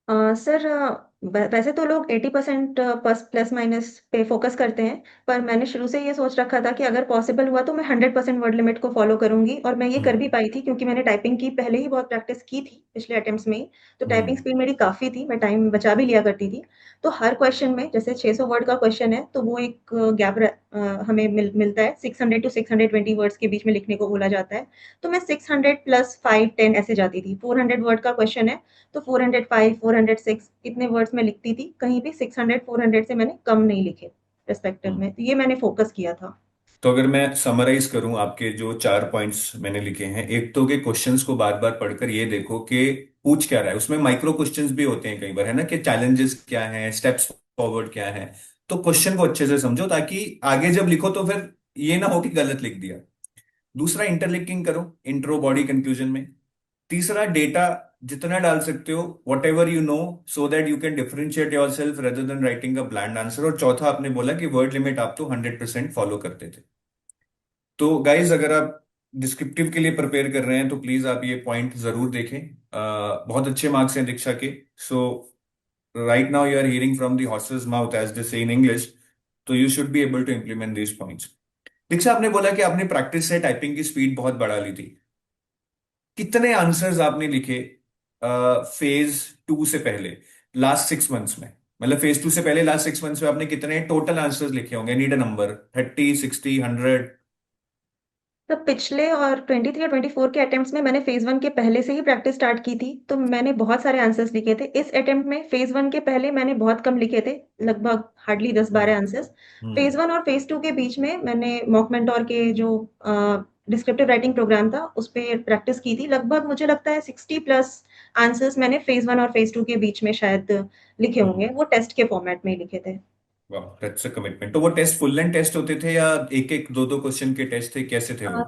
सर, वैसे तो लोग 80% प्लस माइनस पे फोकस करते हैं, पर मैंने शुरू से ये सोच रखा था कि अगर पॉसिबल हुआ तो मैं 100% वर्ड लिमिट को फॉलो करूंगी, और मैं ये कर भी हम्म। पाई थी क्योंकि मैंने टाइपिंग की पहले ही बहुत प्रैक्टिस की थी पिछले अटेम्प्ट्स में ही। तो टाइपिंग हम्म। स्पीड मेरी काफ़ी थी, मैं टाइम बचा भी लिया करती थी। तो हर क्वेश्चन में जैसे 600 वर्ड का क्वेश्चन है तो वो एक गैप हमें मिलता है, 600 टू 620 वर्ड्स के बीच में लिखने को बोला जाता है। तो मैं 600 प्लस 5 10 ऐसे जाती थी। 400 वर्ड का क्वेश्चन है तो 405 406 इतने वर्ड्स में लिखती थी, कहीं भी 600 400 से मैंने कम नहीं लिखे रिस्पेक्टिव हम्म। में, तो ये मैंने फोकस किया था। तो अगर मैं समराइज करूं आपके जो 4 पॉइंट्स मैंने लिखे हैं, एक तो के क्वेश्चंस को बार बार पढ़कर ये देखो कि पूछ क्या रहा है। उसमें माइक्रो क्वेश्चंस भी होते हैं कई बार, है ना, कि चैलेंजेस क्या हैं, स्टेप्स फॉरवर्ड क्या है। तो क्वेश्चन को अच्छे से समझो ताकि आगे जब लिखो तो फिर ये ना हो कि गलत लिख दिया। दूसरा, इंटरलिंकिंग करो इंट्रो बॉडी कंक्लूजन में। तीसरा, डेटा जितना डाल सकते हो, whatever you know, so that you can differentiate yourself rather than writing a bland answer. और चौथा, आपने बोला कि वर्ड लिमिट आप तो 100% फॉलो करते थे। तो गाइज, अगर आप डिस्क्रिप्टिव के लिए प्रिपेयर कर रहे हैं तो प्लीज आप ये पॉइंट जरूर देखें। बहुत अच्छे मार्क्स हैं दीक्षा के। So right now you are hearing from the horse's mouth, as they say in English. तो you should be able to implement these points. Diksha, आपने बोला कि आपने प्रैक्टिस से टाइपिंग की स्पीड बहुत बढ़ा ली थी। कितने आंसर्स आपने लिखे फेज 2 से पहले, लास्ट 6 मंथ्स में? मतलब फेज 2 से पहले लास्ट 6 मंथ्स में आपने कितने टोटल आंसर्स लिखे होंगे? Need a number, 30 60 100? तो पिछले और 23 और 24 के अटेम्प्ट्स में मैंने फेज वन के पहले से ही प्रैक्टिस स्टार्ट की थी, तो मैंने बहुत सारे आंसर्स लिखे थे। इस अटेम्प्ट में फेज वन के पहले मैंने बहुत कम लिखे थे, लगभग हार्डली 10 12 हम्म। आंसर्स। फेज हम्म। वन और फेज टू के बीच में मैंने मॉक मेंटोर के जो डिस्क्रिप्टिव राइटिंग प्रोग्राम था उस पर प्रैक्टिस की थी। लगभग मुझे लगता है 60+ आंसर्स मैंने फेज वन और फेज टू के बीच में शायद लिखे होंगे, हम्म। वो टेस्ट के फॉर्मेट में ही लिखे थे। वाह, दैट्स अ कमिटमेंट। तो वो टेस्ट फुल लेंथ टेस्ट होते थे या एक एक दो दो क्वेश्चन के टेस्ट थे, कैसे थे वो?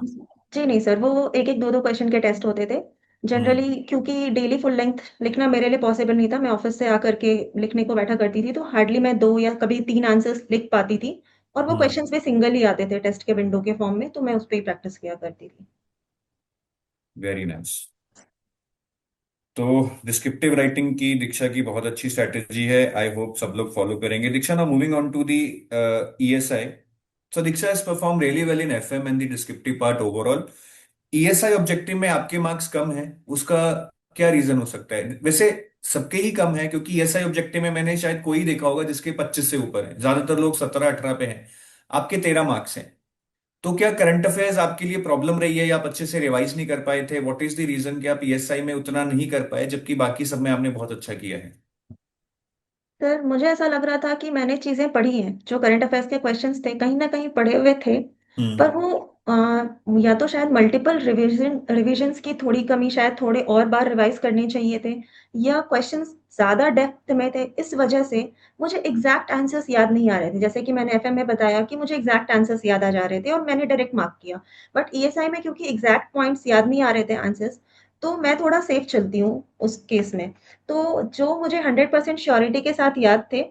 जी नहीं सर, वो एक एक दो दो क्वेश्चन के टेस्ट होते थे हम्म। जनरली, क्योंकि डेली फुल लेंथ लिखना मेरे लिए पॉसिबल नहीं था। मैं ऑफिस से आकर के लिखने को बैठा करती थी, तो हार्डली मैं 2 या कभी 3 आंसर्स लिख पाती थी, और वो हम्म। क्वेश्चंस भी सिंगल ही आते थे टेस्ट के विंडो के फॉर्म में, तो मैं उस पर ही प्रैक्टिस किया करती थी। Very nice. तो डिस्क्रिप्टिव राइटिंग की दीक्षा की बहुत अच्छी स्ट्रैटेजी है, आई होप सब लोग फॉलो करेंगे। Diksha, now moving on to the ESI. So Diksha has perform really well in FM and the descriptive part overall. ESI objective में आपके मार्क्स कम हैं, उसका क्या रीजन हो सकता है? वैसे सबके ही कम है, क्योंकि ईएसआई ऑब्जेक्टिव में मैंने शायद कोई देखा होगा जिसके 25 से ऊपर है, ज्यादातर लोग 17 18 पे हैं। आपके 13 मार्क्स हैं। तो क्या करंट अफेयर्स आपके लिए प्रॉब्लम रही है या आप अच्छे से रिवाइज नहीं कर पाए थे? व्हाट इज द रीजन कि आप ईएसआई में उतना नहीं कर पाए जबकि बाकी सब में आपने बहुत अच्छा किया है? सर, मुझे ऐसा लग रहा था कि मैंने चीज़ें पढ़ी हैं, जो करंट अफेयर्स के क्वेश्चंस थे, कहीं न कहीं पढ़े हुए थे, हम्म। पर वो या तो शायद मल्टीपल रिविजन्स की थोड़ी कमी, शायद थोड़े और बार रिवाइज़ करने चाहिए थे, या क्वेश्चंस ज़्यादा डेप्थ में थे, इस वजह से मुझे एग्ज़ैक्ट आंसर्स याद नहीं आ रहे थे। जैसे कि मैंने एफएम में बताया कि मुझे एग्ज़ैक्ट आंसर्स याद आ जा रहे थे और मैंने डायरेक्ट मार्क किया। बट ईएसआई में क्योंकि एग्ज़ैक्ट पॉइंट्स याद नहीं आ रहे थे आंसर्स, तो मैं थोड़ा सेफ चलती हूँ उस केस में। तो जो मुझे 100% श्योरिटी के साथ याद थे,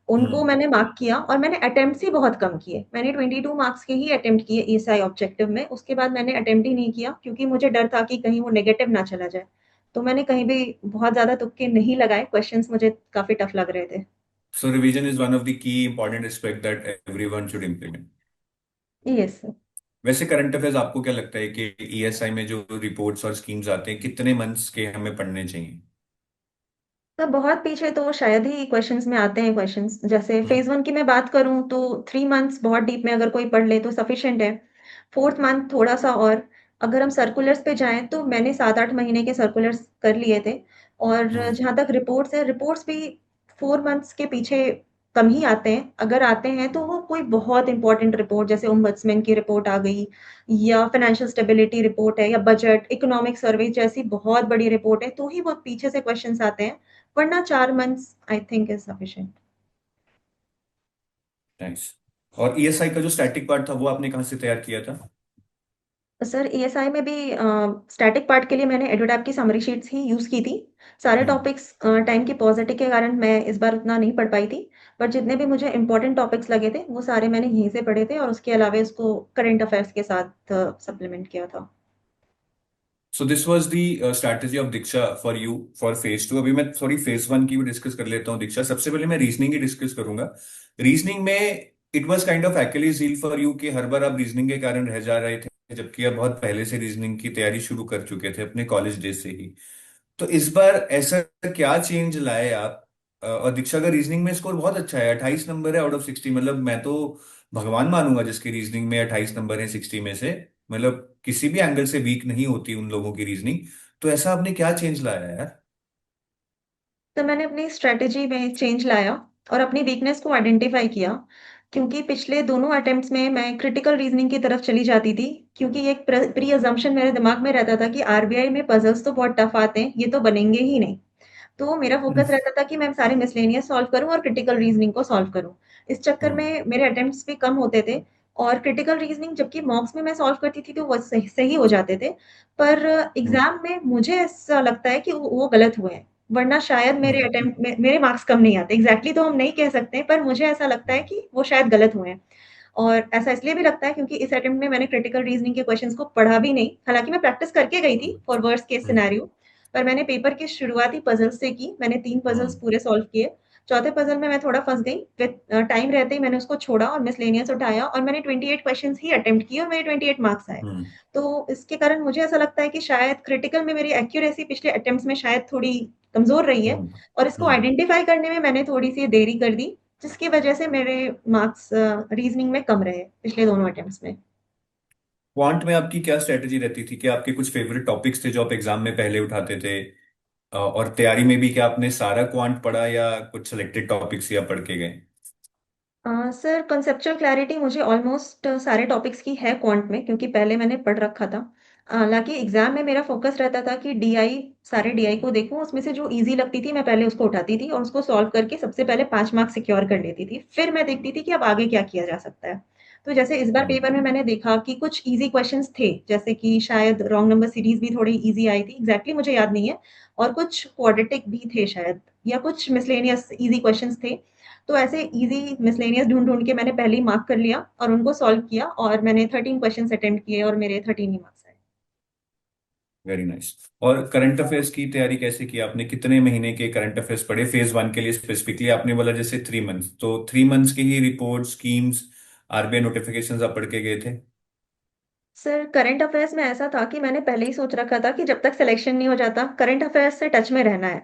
उनको हम्म। मैंने मार्क किया, और मैंने अटेम्प्ट्स ही बहुत कम किए। मैंने 22 मार्क्स के ही अटेम्प्ट किए ईएसआई ऑब्जेक्टिव में, उसके बाद मैंने अटेम्प्ट ही नहीं किया क्योंकि मुझे डर था कि कहीं वो नेगेटिव ना चला जाए। तो मैंने कहीं भी बहुत ज़्यादा तुक्के नहीं लगाए, क्वेश्चंस मुझे काफ़ी टफ लग रहे थे। So revision is one of the key important aspect that everyone should implement. Yes sir. वैसे करंट अफेयर्स आपको क्या लगता है कि ईएसआई में जो रिपोर्ट्स और स्कीम्स आते हैं, कितने मंथ्स के हमें पढ़ने चाहिए? तो बहुत पीछे तो शायद ही क्वेश्चंस में आते हैं क्वेश्चंस। जैसे हम्म। फेज वन की मैं बात करूं तो 3 मंथ्स बहुत डीप में अगर कोई पढ़ ले तो सफिशिएंट है। फोर्थ मंथ थोड़ा सा और। अगर हम सर्कुलर्स पे जाएं तो मैंने 7 8 महीने के सर्कुलर्स कर लिए थे। और हम्म। जहां तक रिपोर्ट्स है, रिपोर्ट्स भी 4 मंथ्स के पीछे कम ही आते हैं। अगर आते हैं तो वो कोई बहुत इंपॉर्टेंट रिपोर्ट जैसे ओम्बड्समैन की रिपोर्ट आ गई, या फाइनेंशियल स्टेबिलिटी रिपोर्ट है, या बजट इकोनॉमिक सर्वे जैसी बहुत बड़ी रिपोर्ट है, तो ही बहुत पीछे से क्वेश्चंस आते हैं, वरना 4 months I think is sufficient. Nice. और ईएसआई का जो स्टैटिक पार्ट था वो आपने कहाँ से तैयार किया था? सर, ईएसआई में भी स्टैटिक पार्ट के लिए मैंने एडोटैप की समरी शीट्स ही यूज की थी। सारे हम्म। टॉपिक्स टाइम की पॉजिटिव के कारण मैं इस बार उतना नहीं पढ़ पाई थी। बट जितने भी मुझे इंपॉर्टेंट टॉपिक्स लगे थे वो सारे मैंने यहीं से पढ़े थे और उसके अलावा इसको करंट अफेयर्स के साथ सप्लीमेंट किया था। So this was the strategy of Diksha for you for phase two. अभी मैं थोड़ी फेज वन की भी डिस्कस कर लेता हूँ दीक्षा। सबसे पहले मैं रीजनिंग की डिस्कस करूंगा। रीजनिंग में it was kind of actually hell for you कि हर बार आप रीजनिंग के कारण रह जा रहे थे, जबकि आप बहुत पहले से रीजनिंग की तैयारी शुरू कर चुके थे अपने कॉलेज डेज से ही। तो इस बार ऐसा क्या चेंज लाए आप? और दीक्षा का रीजनिंग में स्कोर बहुत अच्छा है, 28 नंबर है आउट ऑफ 60। मतलब मैं तो भगवान मानूंगा जिसकी रीजनिंग में 28 नंबर है 60 में से। मतलब किसी भी एंगल से वीक नहीं होती उन लोगों की रीजनिंग। तो ऐसा आपने क्या चेंज लाया है यार? तो मैंने अपनी स्ट्रेटेजी में चेंज लाया और अपनी वीकनेस को आइडेंटिफाई किया, क्योंकि पिछले दोनों अटेम्प्ट्स में मैं क्रिटिकल रीजनिंग की तरफ चली जाती थी, क्योंकि एक प्री अजम्पशन मेरे दिमाग में रहता था कि आरबीआई में पजल्स तो बहुत टफ आते हैं, ये तो बनेंगे ही नहीं। तो मेरा हम्म। फोकस रहता था कि मैं सारे मिसलेनियस सॉल्व करूं और क्रिटिकल रीजनिंग को सॉल्व करूं। इस चक्कर हम्म। में मेरे अटेम्प्ट्स भी कम होते थे और क्रिटिकल रीजनिंग जबकि मॉक्स में मैं सॉल्व करती थी तो वो सही सही हो जाते थे, पर हम्म। एग्जाम में मुझे ऐसा लगता है कि वो गलत हुए हैं, वरना शायद मेरे हम्म। अटेम्प्ट में मेरे मार्क्स कम नहीं आते। एग्जैक्टली तो हम नहीं कह सकते, पर मुझे ऐसा लगता है कि वो शायद गलत हुए हैं। और ऐसा इसलिए भी लगता है क्योंकि इस अटेम्प्ट में मैंने क्रिटिकल रीजनिंग के क्वेश्चंस को पढ़ा भी नहीं, हालांकि मैं प्रैक्टिस करके गई थी for worst case hmm. Scenario. पर मैंने पेपर की शुरुआती पजल्स से की, मैंने 3 पजल्स हम्म। पूरे सॉल्व किए। चौथे पजल में मैं थोड़ा फंस गई, फिर टाइम रहते ही मैंने उसको छोड़ा और मिसलेनियस उठाया और मैंने 28 क्वेश्चंस ही अटेम्प्ट किए और मेरे 28 मार्क्स आए। हम्म। तो इसके कारण मुझे ऐसा लगता है कि शायद क्रिटिकल में मेरी एक्यूरेसी पिछले अटेम्प्ट्स में शायद थोड़ी कमजोर रही है, हम्म। और इसको हम्म। आइडेंटिफाई करने में मैंने थोड़ी सी देरी कर दी, जिसकी वजह से मेरे मार्क्स रीजनिंग में कम रहे पिछले दोनों अटेम्प्ट्स में। क्वांट में आपकी क्या स्ट्रेटेजी रहती थी? कि आपके कुछ फेवरेट टॉपिक्स थे जो आप एग्जाम में पहले उठाते थे? और तैयारी में भी क्या आपने सारा क्वांट पढ़ा या कुछ सिलेक्टेड टॉपिक्स या पढ़ के गए? सर कंसेप्चुअल क्लैरिटी मुझे ऑलमोस्ट सारे टॉपिक्स की है क्वांट में, क्योंकि पहले मैंने पढ़ रखा था। हालांकि एग्जाम में मेरा फोकस रहता था कि डीआई, सारे डीआई को देखूं, उसमें से जो इजी लगती थी मैं पहले उसको उठाती थी और उसको सॉल्व करके सबसे पहले 5 मार्क्स सिक्योर कर लेती थी, फिर मैं देखती थी कि अब आगे क्या किया जा सकता है। तो जैसे इस बार हम्म। पेपर में मैंने देखा कि कुछ इजी क्वेश्चंस थे, जैसे कि शायद रॉन्ग नंबर सीरीज भी थोड़ी इजी आई थी, एग्जैक्टली मुझे याद नहीं है, और कुछ क्वाड्रेटिक भी थे शायद, या कुछ मिसलेनियस इजी क्वेश्चंस थे। तो ऐसे इजी मिसलेनियस ढूंढ ढूंढ के मैंने पहले ही मार्क कर लिया और उनको सॉल्व किया और मैंने 13 क्वेश्चन अटेम्प्ट किए और मेरे 13 ही मार्क्स आए। Very nice. और करंट अफेयर्स की तैयारी कैसे की आपने? कितने महीने के करंट अफेयर्स पढ़े फेज वन के लिए स्पेसिफिकली? आपने बोला जैसे 3 मंथ्स, तो 3 मंथ्स की ही रिपोर्ट स्कीम्स, आरबीआई नोटिफिकेशंस आप पढ़ के गए थे? सर करंट अफेयर्स में ऐसा था कि मैंने पहले ही सोच रखा था कि जब तक सिलेक्शन नहीं हो जाता करंट अफेयर्स से टच में रहना है।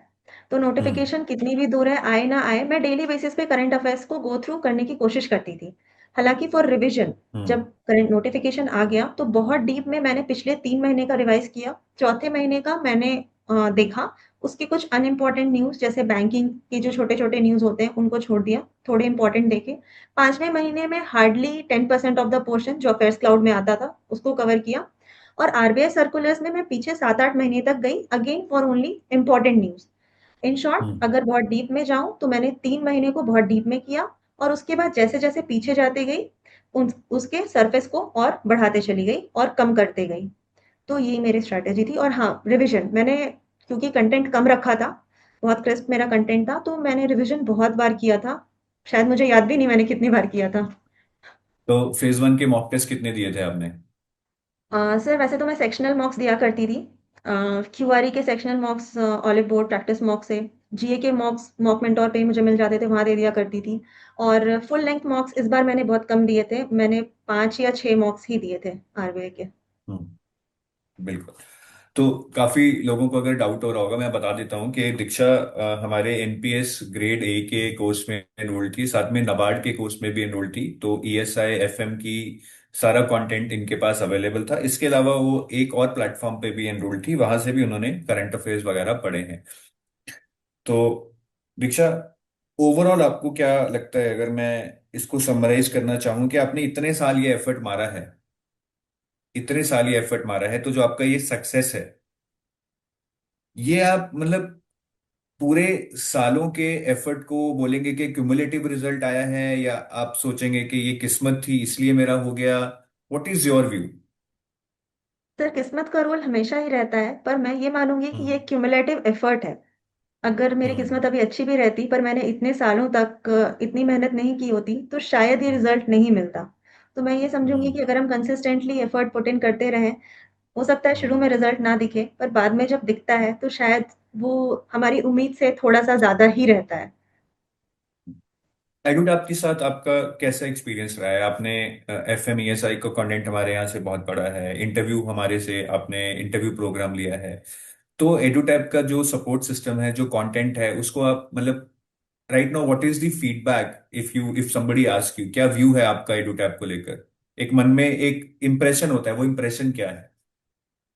तो हम्म। नोटिफिकेशन कितनी भी दूर है, आए ना आए, मैं डेली बेसिस पे करंट अफेयर्स को गो थ्रू करने की कोशिश करती थी। हालांकि फॉर रिवीजन, हम्म। जब करंट नोटिफिकेशन आ गया तो बहुत डीप में मैंने पिछले 3 महीने का रिवाइज किया। चौथे महीने का मैंने देखा, उसके कुछ अनइम्पॉर्टेंट न्यूज जैसे बैंकिंग के जो छोटे छोटे न्यूज होते हैं उनको छोड़ दिया, थोड़े इंपॉर्टेंट देखे। 5वें महीने में हार्डली 10% ऑफ द पोर्शन जो अफेयर्स क्लाउड में आता था उसको कवर किया। और आरबीआई सर्कुलर्स में मैं पीछे 7-8 महीने तक गई, again for only important news. In short, hmm. अगर बहुत डीप में जाऊं तो मैंने 3 महीने को बहुत डीप में किया, और उसके बाद जैसे जैसे पीछे जाते गई उसके सरफेस को और बढ़ाते चली गई और कम करते गई। तो ये मेरी स्ट्रैटेजी थी। और हाँ, रिवीजन मैंने, क्योंकि कंटेंट कम रखा था, बहुत क्रिस्प मेरा कंटेंट था, तो मैंने रिवीजन बहुत बार किया था। शायद मुझे याद भी नहीं मैंने कितनी बार किया था। तो फेज वन के मॉक टेस्ट कितने दिए थे आपने? सर वैसे तो मैं सेक्शनल मॉक्स दिया करती थी। क्यूआरई के sectional मॉक्स olive board practice mock से, जीए के मॉक्स मॉक मेंटोर पे ही मुझे मिल जाते थे, वहां दे दिया करती थी। और फुल लेंथ मॉक्स इस बार मैंने बहुत कम दिए थे, मैंने 5 या 6 मॉक्स ही दिए थे आरबीआई के। हम्म। बिल्कुल। तो काफी लोगों को अगर डाउट हो रहा होगा, मैं बता देता हूँ कि दीक्षा हमारे एनपीएस ग्रेड ए के कोर्स में एनरोल थी, साथ में नाबार्ड के कोर्स में भी एनरोल थी। तो ईएसआई एफएम की सारा कंटेंट इनके पास अवेलेबल था। इसके अलावा वो एक और प्लेटफॉर्म पे भी एनरोल थी, वहां से भी उन्होंने करंट अफेयर्स वगैरह पढ़े हैं। तो दीक्षा, ओवरऑल आपको क्या लगता है, अगर मैं इसको समराइज करना चाहूँ, कि आपने इतने साल ये एफर्ट मारा है, इतने साल ये एफर्ट मारा है, तो जो आपका ये सक्सेस है, ये आप मतलब पूरे सालों के एफर्ट को बोलेंगे कि क्यूमुलेटिव रिजल्ट आया है, या आप सोचेंगे कि ये किस्मत थी इसलिए मेरा हो गया? What is your view? Sir किस्मत का रोल हमेशा ही रहता है, पर मैं ये मानूंगी कि ये हम्म। क्यूमुलेटिव एफर्ट है। अगर मेरी हम्म। किस्मत अभी अच्छी भी रहती, पर मैंने इतने सालों तक इतनी मेहनत नहीं की होती, तो शायद ये हम्म। रिजल्ट नहीं मिलता। तो मैं ये समझूंगी हम्म। कि अगर हम कंसिस्टेंटली एफर्ट पुट इन करते रहें, हो सकता है शुरू हम्म। में रिजल्ट ना दिखे, पर बाद में जब दिखता है तो शायद वो हमारी उम्मीद से थोड़ा सा ज्यादा ही रहता है। एडुड आपके साथ आपका कैसा एक्सपीरियंस रहा है? आपने F M E S I का कंटेंट हमारे यहाँ से बहुत पढ़ा है, इंटरव्यू हमारे से आपने इंटरव्यू प्रोग्राम लिया है। तो एडुटैप का जो सपोर्ट सिस्टम है, जो कंटेंट है, उसको आप मतलब right now what is the feedback if somebody ask you, क्या व्यू है आपका एडुटैप को लेकर? एक मन में एक इम्प्रेशन होता है, वो इम्प्रेशन क्या है?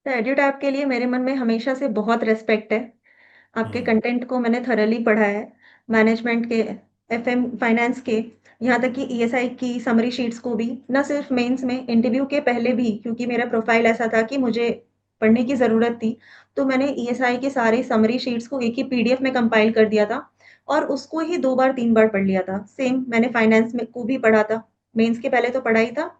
तो एड्यूटैप के लिए मेरे मन में हमेशा से बहुत रिस्पेक्ट है। आपके हम्म। कंटेंट को मैंने थॉरली पढ़ा है, मैनेजमेंट के, एफएम फाइनेंस के, यहाँ तक कि ईएसआई की समरी शीट्स को भी, ना सिर्फ मेंस में, इंटरव्यू के पहले भी, क्योंकि मेरा प्रोफाइल ऐसा था कि मुझे पढ़ने की ज़रूरत थी। तो मैंने ईएसआई के सारे समरी शीट्स को एक ही पीडीएफ में कंपाइल कर दिया था और उसको ही 2 बार 3 बार पढ़ लिया था। सेम मैंने फाइनेंस में को भी पढ़ा था। मेंस के पहले तो पढ़ा ही था,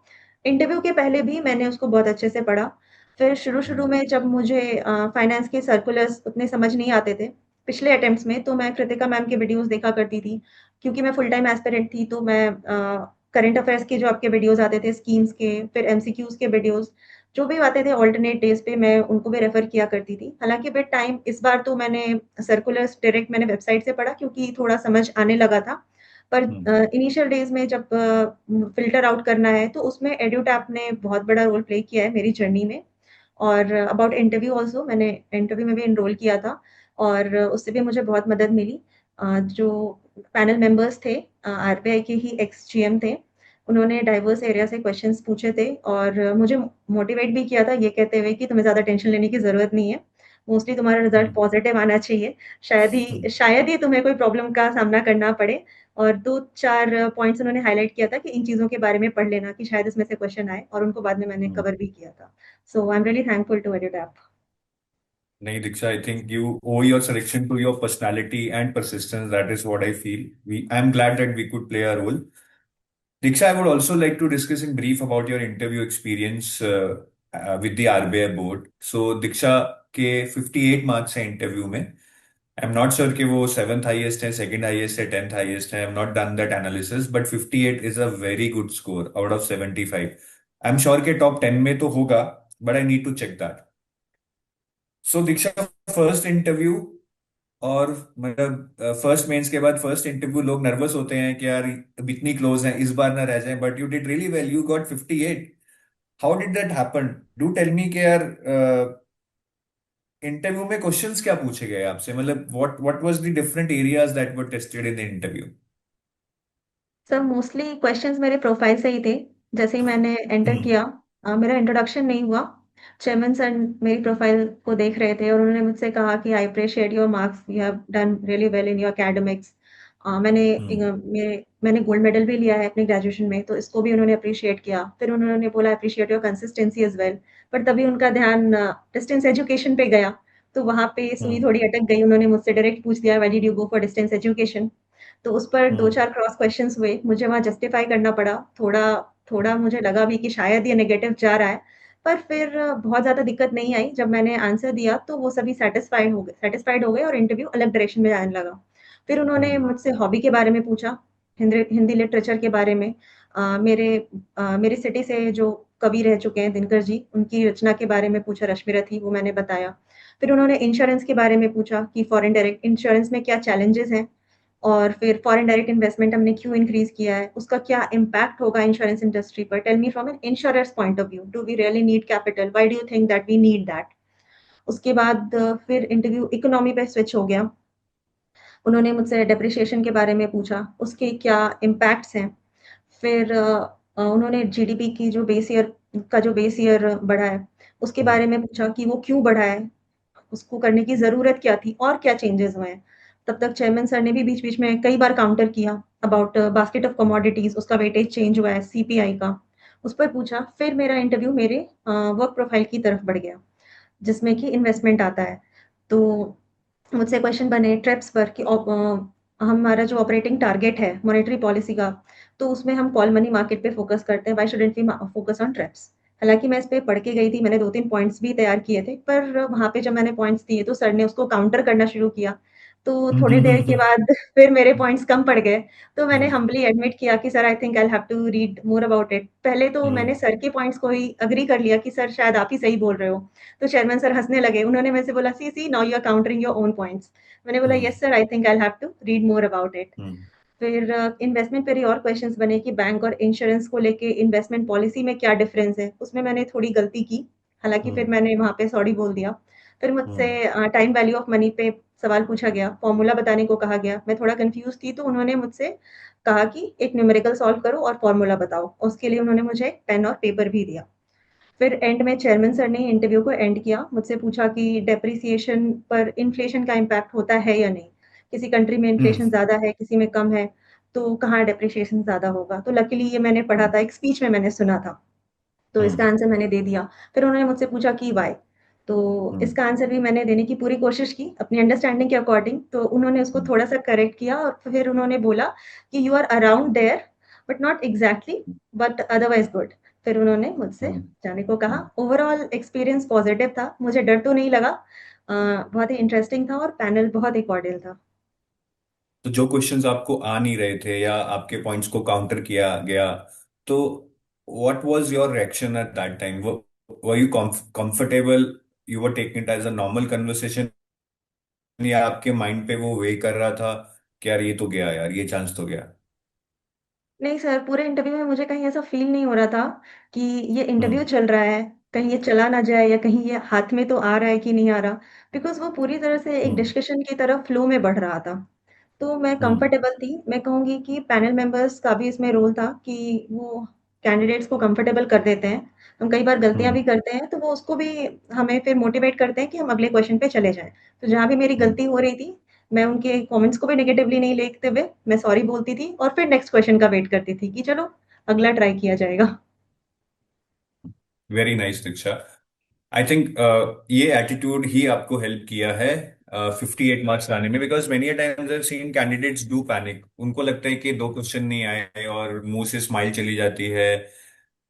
इंटरव्यू के पहले भी मैंने उसको बहुत अच्छे से पढ़ा। फिर शुरू-शुरू हम्म। में जब मुझे फाइनेंस के सर्कुलर्स उतने समझ नहीं आते थे, पिछले अटेम्प्ट्स में, तो मैं कृतिका मैम के वीडियोज़ देखा करती थी। क्योंकि मैं फुल टाइम एस्पिरेंट थी, तो मैं करंट अफेयर्स के जो आपके वीडियोज़ आते थे, स्कीम्स के, फिर एमसीक्यूज़ के वीडियोज़, जो भी आते थे अल्टरनेट डेज़ पे, मैं उनको भी रेफ़र किया करती थी। हालाँकि विद टाइम इस बार तो मैंने सर्कुलर्स डायरेक्ट मैंने वेबसाइट से पढ़ा, क्योंकि थोड़ा समझ आने लगा था। पर हम्म। इनिशियल डेज़ में जब फ़िल्टर आउट करना है, तो उसमें एड्यूटैप ने बहुत बड़ा रोल प्ले किया है मेरी जर्नी में। और अबाउट इंटरव्यू ऑल्सो, मैंने इंटरव्यू में भी एनरोल किया था और उससे भी मुझे बहुत मदद मिली। जो पैनल मेंबर्स थे, आरबीआई के ही एक्स जीएम थे, उन्होंने डाइवर्स एरिया से क्वेश्चंस पूछे थे और मुझे मोटिवेट भी किया था ये कहते हुए कि तुम्हें ज़्यादा टेंशन लेने की ज़रूरत नहीं है। मोस्टली तुम्हारा रिजल्ट हम्म। पॉजिटिव आना चाहिए। शायद ही तुम्हें कोई प्रॉब्लम का सामना करना पड़े। और 2-4 पॉइंट्स उन्होंने हाइलाइट किया था कि इन चीज़ों के बारे में पढ़ लेना कि शायद इसमें से क्वेश्चन आए, और उनको बाद में मैंने हम्म। कवर भी किया था। So I'm really thankful to EduTap. नहीं Diksha, I think you owe your selection to your personality and persistence. That is what I feel. I'm glad that we could play a role. Diksha, I would also like to discuss in brief about your interview experience with the RBI board. So, Diksha के 58 marks हैं interview में। I am not sure कि वो seventh highest है, second highest है, tenth highest है। I have not done that analysis, but 58 is a very good score out of 75। I am sure के top 10 में तो होगा, but I need to check that. So Diksha, first interview और मतलब first mains के बाद first interview, लोग nervous होते हैं कि यार अब इतनी क्लोज हैं, इस बार ना रह जाए, but you did really well, you got 58। How did that happen? Do tell me कि यार इंटरव्यू में क्वेश्चंस क्या पूछे गए आपसे, मतलब what what was the different areas that were tested in the interview? Sir mostly questions मेरे profile से ही थे। जैसे ही मैंने एंटर हम्म। किया, मेरा इंट्रोडक्शन नहीं हुआ। चेयरमैन सर मेरी प्रोफाइल को देख रहे थे और उन्होंने मुझसे कहा कि I appreciate your marks, you have done really well in your academics. Hmm. मैंने गोल्ड मेडल भी लिया है अपने ग्रेजुएशन में, तो इसको भी उन्होंने अप्रिशिएट किया। फिर उन्होंने बोला appreciate your consistency as well. पर तभी उनका ध्यान डिस्टेंस एजुकेशन पे गया, तो वहाँ पे सुई हम्म। थोड़ी अटक गई। उन्होंने मुझसे डायरेक्ट पूछ दिया, why did you go for distance education? तो उस पर हम्म। 2-4 क्रॉस क्वेश्चंस हुए, मुझे वहाँ जस्टिफाई करना पड़ा। थोड़ा थोड़ा मुझे लगा भी कि शायद ये नेगेटिव जा रहा है, पर फिर बहुत ज़्यादा दिक्कत नहीं आई। जब मैंने आंसर दिया तो वो सभी सैटिस्फाइड हो गए और इंटरव्यू अलग डायरेक्शन में जाने लगा। फिर उन्होंने हम्म। मुझसे हॉबी के बारे में पूछा, हिंदी हिंदी लिटरेचर के बारे में। मेरी सिटी से जो कवि रह चुके हैं दिनकर जी, उनकी रचना के बारे में पूछा, रश्मि रथी, वो मैंने बताया। फिर उन्होंने इंश्योरेंस के बारे में पूछा कि फॉरेन डायरेक्ट इंश्योरेंस में क्या चैलेंजेस हैं, और फिर फॉरेन डायरेक्ट इन्वेस्टमेंट हमने क्यों इंक्रीज़ किया है, उसका क्या इम्पैक्ट होगा इंश्योरेंस इंडस्ट्री पर? Tell me from an insurers point of view, do we really need capital? Why do you think that we need that? उसके बाद फिर इंटरव्यू इकोनॉमी पे स्विच हो गया। उन्होंने मुझसे डेप्रिसिएशन के बारे में पूछा, उसके क्या इम्पैक्ट्स हैं। फिर उन्होंने जीडीपी की जो बेस ईयर बढ़ा है, उसके हम्म। बारे में पूछा कि वो क्यों बढ़ा है, उसको करने की ज़रूरत क्या थी और क्या चेंजेस हुए हैं। तब तक चेयरमैन सर ने भी बीच-बीच में कई बार काउंटर किया अबाउट बास्केट ऑफ कमोडिटीज़, उसका वेटेज चेंज हुआ है सीपीआई का, उस पर पूछा। फिर मेरा इंटरव्यू मेरे वर्क प्रोफाइल की तरफ बढ़ गया, जिसमें कि इन्वेस्टमेंट आता है। तो मुझसे क्वेश्चन बने ट्रेप्स पर कि हमारा जो ऑपरेटिंग टारगेट है मॉनेटरी पॉलिसी का, तो उसमें हम कॉल मनी मार्केट पे फोकस करते हैं, why shouldn't we focus on TREPS? हालाँकि मैं इस पे पढ़ के गई थी, मैंने 2-3 पॉइंट्स भी तैयार किए थे, पर वहाँ पे जब मैंने पॉइंट्स दिए तो सर ने उसको काउंटर करना शुरू किया। तो थोड़ी देर के बाद फिर मेरे पॉइंट्स कम पड़ गए, तो मैंने हम्म हम्बली एडमिट किया कि sir I think I will have to read more about it. पहले तो मैंने हम्म सर के पॉइंट्स को ही एग्री कर लिया कि सर शायद आप ही सही बोल रहे हो। तो चेयरमैन सर हँसने लगे, उन्होंने मेरे से बोला, "see, see now you are countering your own points." मैंने बोला, hmm "yes sir, I think I will have to read more about it." Hmm फिर इन्वेस्टमेंट पे ही और क्वेश्चंस बने कि बैंक और इंश्योरेंस को लेके इन्वेस्टमेंट पॉलिसी में क्या डिफरेंस है? उसमें मैंने थोड़ी गलती की, हालाँकि फिर हम्म मैंने वहाँ पे सॉरी बोल दिया। फिर मुझसे हम्म टाइम वैल्यू ऑफ मनी पे सवाल पूछा गया, फॉर्मूला बताने को कहा गया। मैं थोड़ा कन्फ्यूज़ थी, तो उन्होंने मुझसे कहा कि एक न्यूमेरिकल सॉल्व करो और फॉर्मूला बताओ। उसके लिए उन्होंने मुझे पेन और पेपर भी दिया। फिर एंड में चेयरमैन सर ने इंटरव्यू को एंड किया, मुझसे पूछा कि डेप्रिसिएशन पर इन्फ्लेशन का इम्पैक्ट होता है या नहीं? किसी कंट्री में हम्म इन्फ्लेशन ज़्यादा है, किसी में कम है, तो कहाँ डेप्रिसिएशन ज़्यादा होगा? तो लकीली ये मैंने पढ़ा था, एक स्पीच में मैंने सुना था, तो इसका हम्म आंसर मैंने दे दिया। फिर उन्होंने मुझसे पूछा कि व्हाई? तो हम्म इसका आंसर भी मैंने देने की पूरी कोशिश की, अपनी अंडरस्टैंडिंग के अकॉर्डिंग, तो उन्होंने उसको हम्म थोड़ा-सा करेक्ट किया और फिर उन्होंने बोला कि you are around there but not exactly but otherwise good. फिर उन्होंने मुझसे हम्म जाने को कहा। हम्म। ओवरऑल एक्सपीरियंस पॉज़िटिव था, मुझे डर तो नहीं लगा। बहुत ही इंटरेस्टिंग था और पैनल बहुत ही कॉर्डियल था। तो जो क्वेश्चंस आपको आ नहीं रहे थे या आपके पॉइंट्स को काउंटर किया गया, तो what was your reaction at that time? Were you comfortable? You were taking it as a normal conversation, या आपके माइंड पे वो वे कर रहा था कि यार ये तो गया, यार ये चांस तो गया? नहीं सर, पूरे इंटरव्यू में मुझे कहीं ऐसा फ़ील नहीं हो रहा था कि ये इंटरव्यू हम्म चल रहा है, कहीं ये चला ना जाए या कहीं ये हाथ में तो आ रहा है कि नहीं आ रहा। बिकॉज़ वो पूरी तरह से एक हम्म डिस्कशन की तरफ फ्लो में बढ़ रहा था। तो मैं हम्म कंफर्टेबल थी। मैं कहूँगी कि पैनल मेंबर्स का भी इसमें रोल था कि वो कैंडिडेट्स को कंफर्टेबल कर देते हैं। हम कई बार गलतियाँ हम्म भी करते हैं, तो वो उसको भी हमें फिर मोटिवेट करते हैं कि हम अगले क्वेश्चन पे चले जाएँ। तो जहाँ भी मेरी हम्म। गलती हो रही थी, मैं उनके कमेंट्स को भी नेगेटिवली नहीं लेते हुए, मैं सॉरी बोलती थी और फिर नेक्स्ट क्वेश्चन का वेट करती थी कि चलो अगला ट्राई किया जाएगा। Very nice Diksha. I think ये एटीट्यूड ही आपको हेल्प किया है 58 मार्क्स लाने में, because many a times I seen candidates do panic. उनको लगता है कि दो क्वेश्चन नहीं आए और मुंह से स्माइल चली जाती है,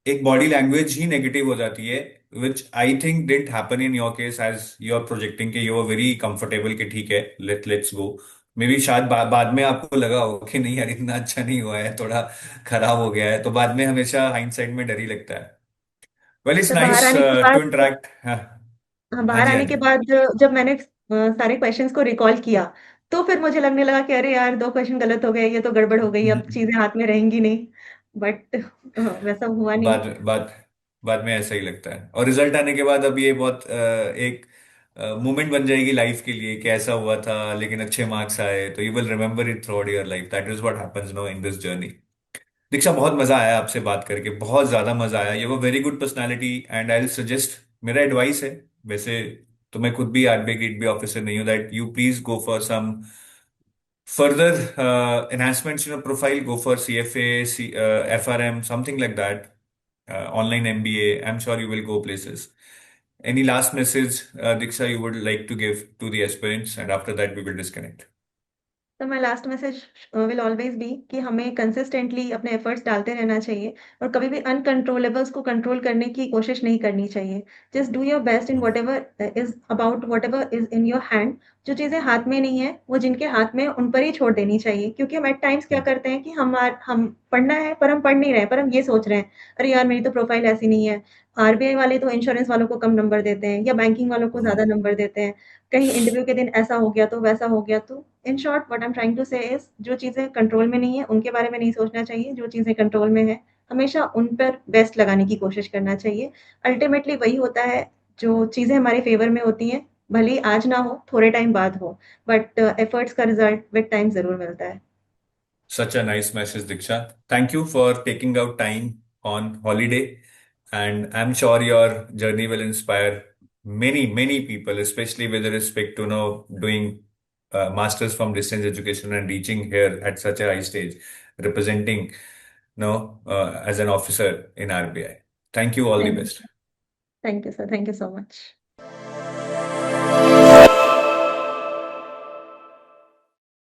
एक बॉडी लैंग्वेज ही नेगेटिव हो जाती है, which I think didn't happen in your case, as you are projecting कि यू आर वेरी कंफर्टेबल कि ठीक है, लेट्स गो। मे बी शायद बाद में आपको लगा हो कि नहीं यार इतना अच्छा नहीं हुआ है, थोड़ा खराब हो गया है, तो बाद में हमेशा हाइंडसाइट में डर ही लगता है। वेल इट्स तो बाहर नाइस आने के टू बाद इंटरेक्ट। हाँ हाँ, हाँ बाहर जी हाँ आने जी। के बाद जब मैंने सारे क्वेश्चंस को रिकॉल किया, तो फिर मुझे लगने लगा कि अरे यार 2 क्वेश्चन गलत हो गए, ये तो गड़बड़ हो गई, अब चीज़ें हाथ में रहेंगी नहीं। बट वैसा हुआ नहीं। बाद बाद बाद में ऐसा ही लगता है, और रिजल्ट आने के बाद अब ये बहुत एक मोमेंट बन जाएगी लाइफ के लिए कि ऐसा हुआ था लेकिन अच्छे मार्क्स आए, तो you will remember it throughout your life. That is what happens no in this journey. Diksha, बहुत मजा आया आपसे बात करके, बहुत ज्यादा मजा आया। You have a very good personality and I will suggest, मेरा एडवाइस है वैसे, तो मैं खुद भी आरबीआई गेट बी ऑफिसर नहीं हूँ, that you please go for some further enhancements in your profile. Go for CFA, FRM, something like that. Online MBA. I'm sure you will go places. Any last message, Diksha, you would like to give to the aspirants, and after that we will disconnect. तो my last message will always be कि हमें consistently अपने efforts डालते रहना चाहिए और कभी भी अनकंट्रोलेबल्स को कंट्रोल करने की कोशिश नहीं करनी चाहिए। Just do your best in Hmm. Whatever is about whatever is in your hand. जो चीज़ें हाथ में नहीं है, वो जिनके हाथ में है, उन पर ही छोड़ देनी चाहिए, क्योंकि हम एट टाइम्स क्या Hmm. करते हैं कि हम पढ़ना है पर हम पढ़ नहीं रहे हैं, पर हम ये सोच रहे हैं, अरे यार मेरी तो प्रोफाइल ऐसी नहीं है। आरबीआई वाले तो इंश्योरेंस वालों को कम नंबर देते हैं या बैंकिंग वालों को ज़्यादा Hmm. नंबर देते हैं। कहीं इंटरव्यू के दिन ऐसा हो गया तो वैसा हो गया। तो in short what I am trying to say is जो चीज़ें कंट्रोल में नहीं है, उनके बारे में नहीं सोचना चाहिए, जो चीज़ें कंट्रोल में है, हमेशा उन पर बेस्ट लगाने की कोशिश करना चाहिए। अल्टीमेटली वही होता है, जो चीज़ें हमारे फ़ेवर में होती हैं, भले ही आज ना हो, थोड़े टाइम बाद हो, बट एफर्ट्स का रिज़ल्ट विद टाइम ज़रूर मिलता है। Such a nice message, Diksha. Thank you for taking out time on holiday. And I'm sure your journey will inspire many, many people, especially with respect to doing masters from distance education and reaching here at such a high stage, representing as an officer in RBI. Thank you. All the thank best. Thank you sir, thank you so much.